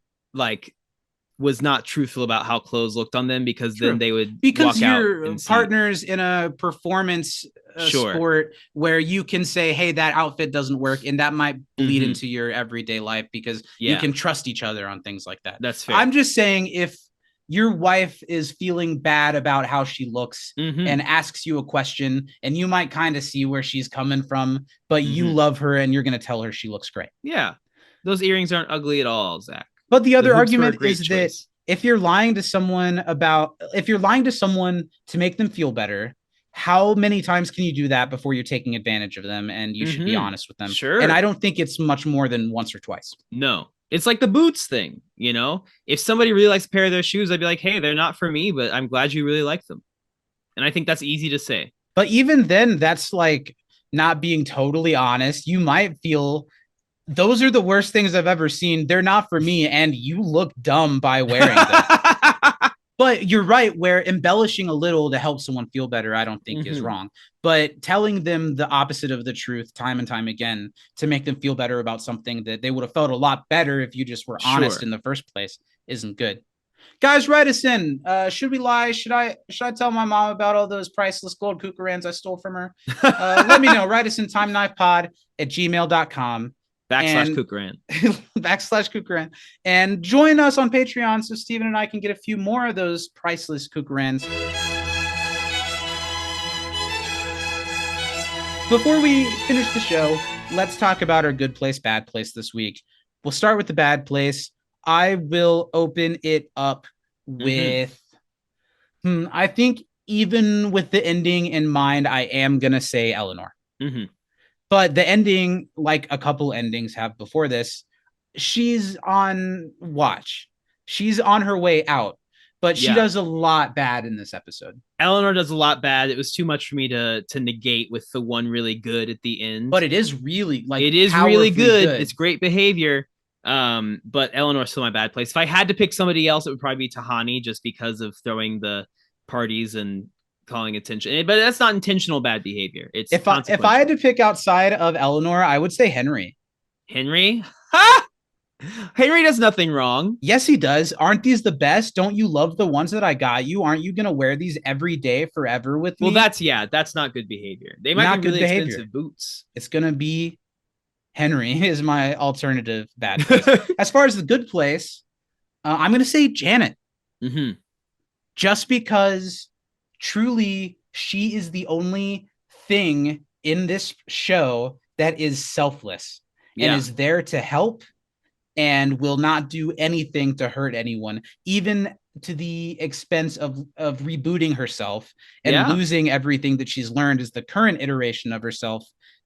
was not truthful about how clothes looked on them, because then they would walk you're out partners in a performance sport where you can say, hey, that outfit doesn't work, and that might bleed into your everyday life because you can trust each other on things like that. That's fair. I'm just saying, if your wife is feeling bad about how she looks and asks you a question, and you might kind of see where she's coming from, but you love her and you're going to tell her she looks great. Yeah. Those earrings aren't ugly at all, Zach. But the other argument is that if you're lying to someone to make them feel better, how many times can you do that before you're taking advantage of them? And you should be honest with them. Sure. And I don't think it's much more than once or twice. No. It's like the boots thing, you know? If somebody really likes a pair of their shoes, I'd be like, hey, they're not for me, but I'm glad you really like them. And I think that's easy to say. But even then, that's like not being totally honest. You might feel those are the worst things I've ever seen. They're not for me, and you look dumb by wearing them. But you're right, where embellishing a little to help someone feel better, I don't think is wrong. But telling them the opposite of the truth time and time again to make them feel better about something that they would have felt a lot better if you just were honest in the first place isn't good. Guys, write us in. Should we lie? Should I tell my mom about all those priceless gold kookarans I stole from her? Let me know. Write us in timeknifepod@gmail.com. /Kookaran. And join us on Patreon so Steven and I can get a few more of those priceless kookarans. Before we finish the show, let's talk about our good place, bad place this week. We'll start with the bad place. I will open it up with, I think even with the ending in mind, I am going to say Eleanor. But the ending, like a couple endings have before this, she's on watch. She's on her way out, but she does a lot bad in this episode. Eleanor does a lot bad. It was too much for me to negate with the one really good at the end. But it is really really good. It's great behavior. But Eleanor's still my bad place. If I had to pick somebody else, it would probably be Tahani, just because of throwing the parties and calling attention. But that's not intentional bad behavior. It's if I had to pick outside of Eleanor, I would say Henry. Henry? Ha! Henry does nothing wrong. Yes, he does. Aren't these the best? Don't you love the ones that I got you? Aren't you gonna wear these every day forever with me? Well, that's not good behavior. They might be really expensive boots. It's gonna be Henry is my alternative bad place. As far as the good place, I'm gonna say Janet. Just because truly she is the only thing in this show that is selfless and is there to help and will not do anything to hurt anyone, even to the expense of rebooting herself and losing everything that she's learned as the current iteration of herself,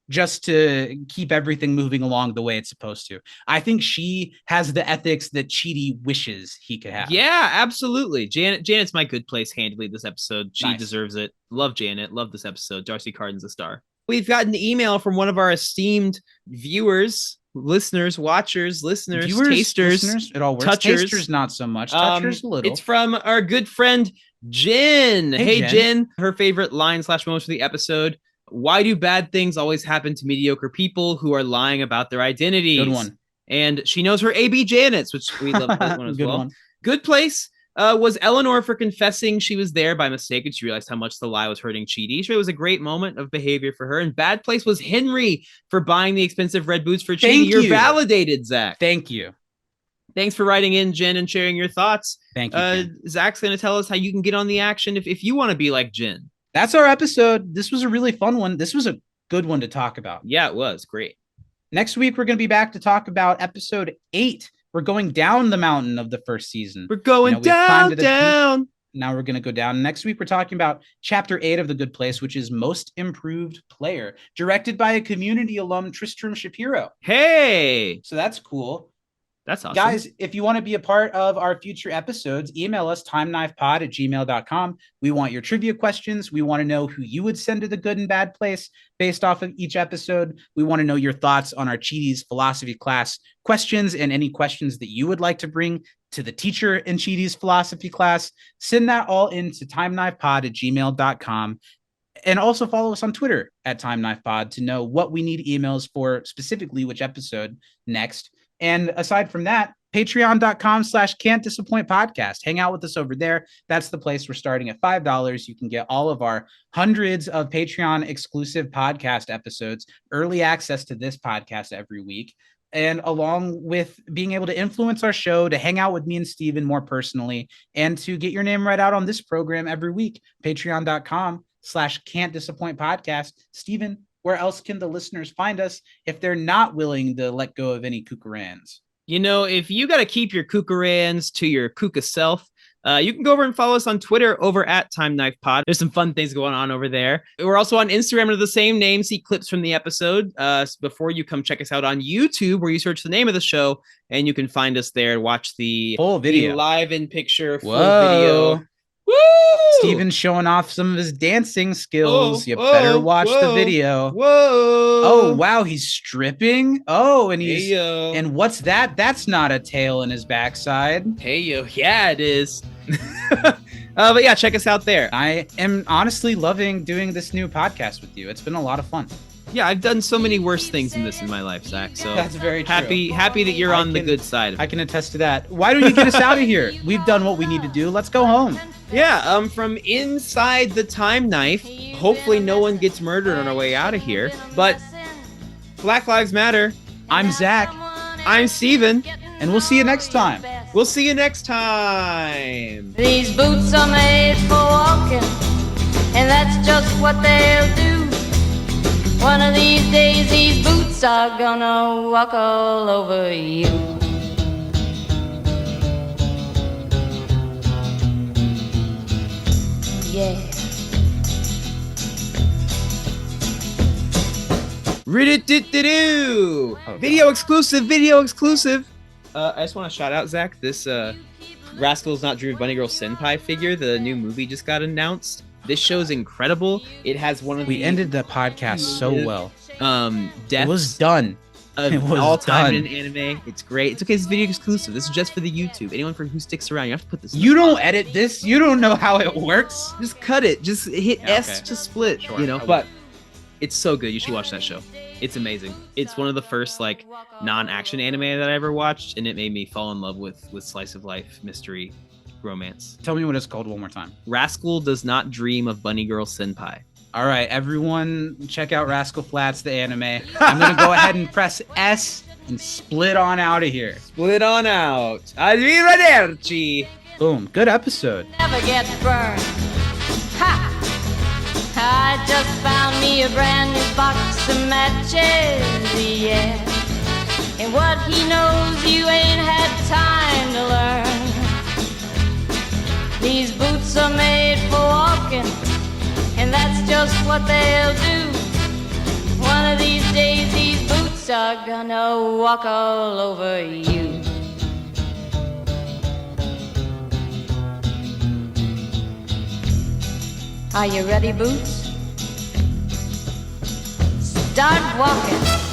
just to keep everything moving along the way it's supposed to. I think she has the ethics that Chidi wishes he could have. Yeah, absolutely. Janet's my good place handily this episode. She deserves it. Love Janet. Love this episode. Darcy Carden's a star. We've got an email from one of our esteemed viewers, listeners, watchers, listeners, Viewers, tasters, listeners, it all works. touchers. Tasters, not so much. Touchers, a little. It's from our good friend Jen. Hey, Jen. Her favorite line / moment for the episode. Why do bad things always happen to mediocre people who are lying about their identities? Good one. And she knows her AB Janets, which we love that one as Good well. one. Good place was Eleanor for confessing she was there by mistake and she realized how much the lie was hurting Chidi. So it was a great moment of behavior for her. And bad place was Henry for buying the expensive red boots for Chidi. Thank You're you. validated, Zach. Thank you. Thanks for writing in, Jen, and sharing your thoughts. Thank you. Jen. Zach's going to tell us how you can get on the action if you want to be like Jen. That's our episode. This was a really fun one. This was a good one to talk about. Yeah, it was great. Next week, we're going to be back to talk about episode 8. We're going down the mountain of the first season. We're going down. Now we're going to go down. Next week, we're talking about chapter 8 of The Good Place, which is Most Improved Player, directed by a community alum, Tristram Shapiro. Hey, so that's cool. That's awesome. Guys, if you want to be a part of our future episodes, email us timeknifepod@gmail.com. We want your trivia questions. We want to know who you would send to the good and bad place based off of each episode. We want to know your thoughts on our Chidi's philosophy class questions and any questions that you would like to bring to the teacher in Chidi's philosophy class. Send that all into timeknifepod@gmail.com. And also follow us on Twitter @timeknifepod to know what we need emails for, specifically which episode next. And aside from that, patreon.com/can't disappoint podcast. Hang out with us over there. That's the place. We're starting at $5. You can get all of our hundreds of Patreon exclusive podcast episodes, early access to this podcast every week. And along with being able to influence our show, to hang out with me and Steven more personally, and to get your name read out on this program every week, patreon.com/can't disappoint podcast. Steven, where else can the listeners find us if they're not willing to let go of any kookarans? You know, if you got to keep your kookarans to your kooka self, you can go over and follow us on Twitter over @TimeKnifePod. There's some fun things going on over there. We're also on Instagram under the same name. See clips from the episode before you come check us out on YouTube, where you search the name of the show and you can find us there and watch the full video, the live in picture, full Whoa. video. Woo! Steven's showing off some of his dancing skills. You better watch the video. Whoa! Oh wow, he's stripping. Oh, and he's Hey-yo. and what's that? That's not a tail in his backside. Hey yo, yeah, it is. But yeah, check us out there. I am honestly loving doing this new podcast with you. It's been a lot of fun. Yeah, I've done so many worse things than this in my life, Zach. So That's very true. Happy that you're on the good side of it. I can attest to that. Why don't you get us out of here? We've done what we need to do. Let's go home. Yeah, from inside the time knife, hopefully no one gets murdered on our way out of here. But Black Lives Matter. I'm Zach. I'm Steven. And we'll see you next time. We'll see you next time. These boots are made for walking, and that's just what they'll do. One of these days, these boots are gonna walk all over you. Yeah. Rid-it-dit-dit-do. Video exclusive. I just want to shout out, Zach, this Rascals Not Drew Bunny Girl Senpai figure. The new movie just got announced. This show's incredible. It has one of We ended the podcast so well. Deaths It was done. It was all time done. in anime. It's great. It's okay. It's video exclusive. This is just for the YouTube. Anyone who sticks around, you have to put this. You don't edit this. You don't know how it works. Just cut it. Just hit Yeah, S okay. to split. Sure, You know, I will. but it's so good. You should watch that show. It's amazing. It's one of the first like non-action anime that I ever watched, and it made me fall in love with slice of life mystery romance. Tell me what it's called one more time. Rascal Does Not Dream of Bunny Girl Senpai. All right, everyone, check out Rascal Flatts, the anime. I'm going to go ahead and press S and split on out of here. Split on out. Arrivederci. Boom. Good episode. Never get burned. Ha! I just found me a brand new box of matches, yeah. And what he knows you ain't had time to learn. These boots are made for walking, and that's just what they'll do. One of these days these boots are gonna walk all over you. Are you ready, Boots? Start walking.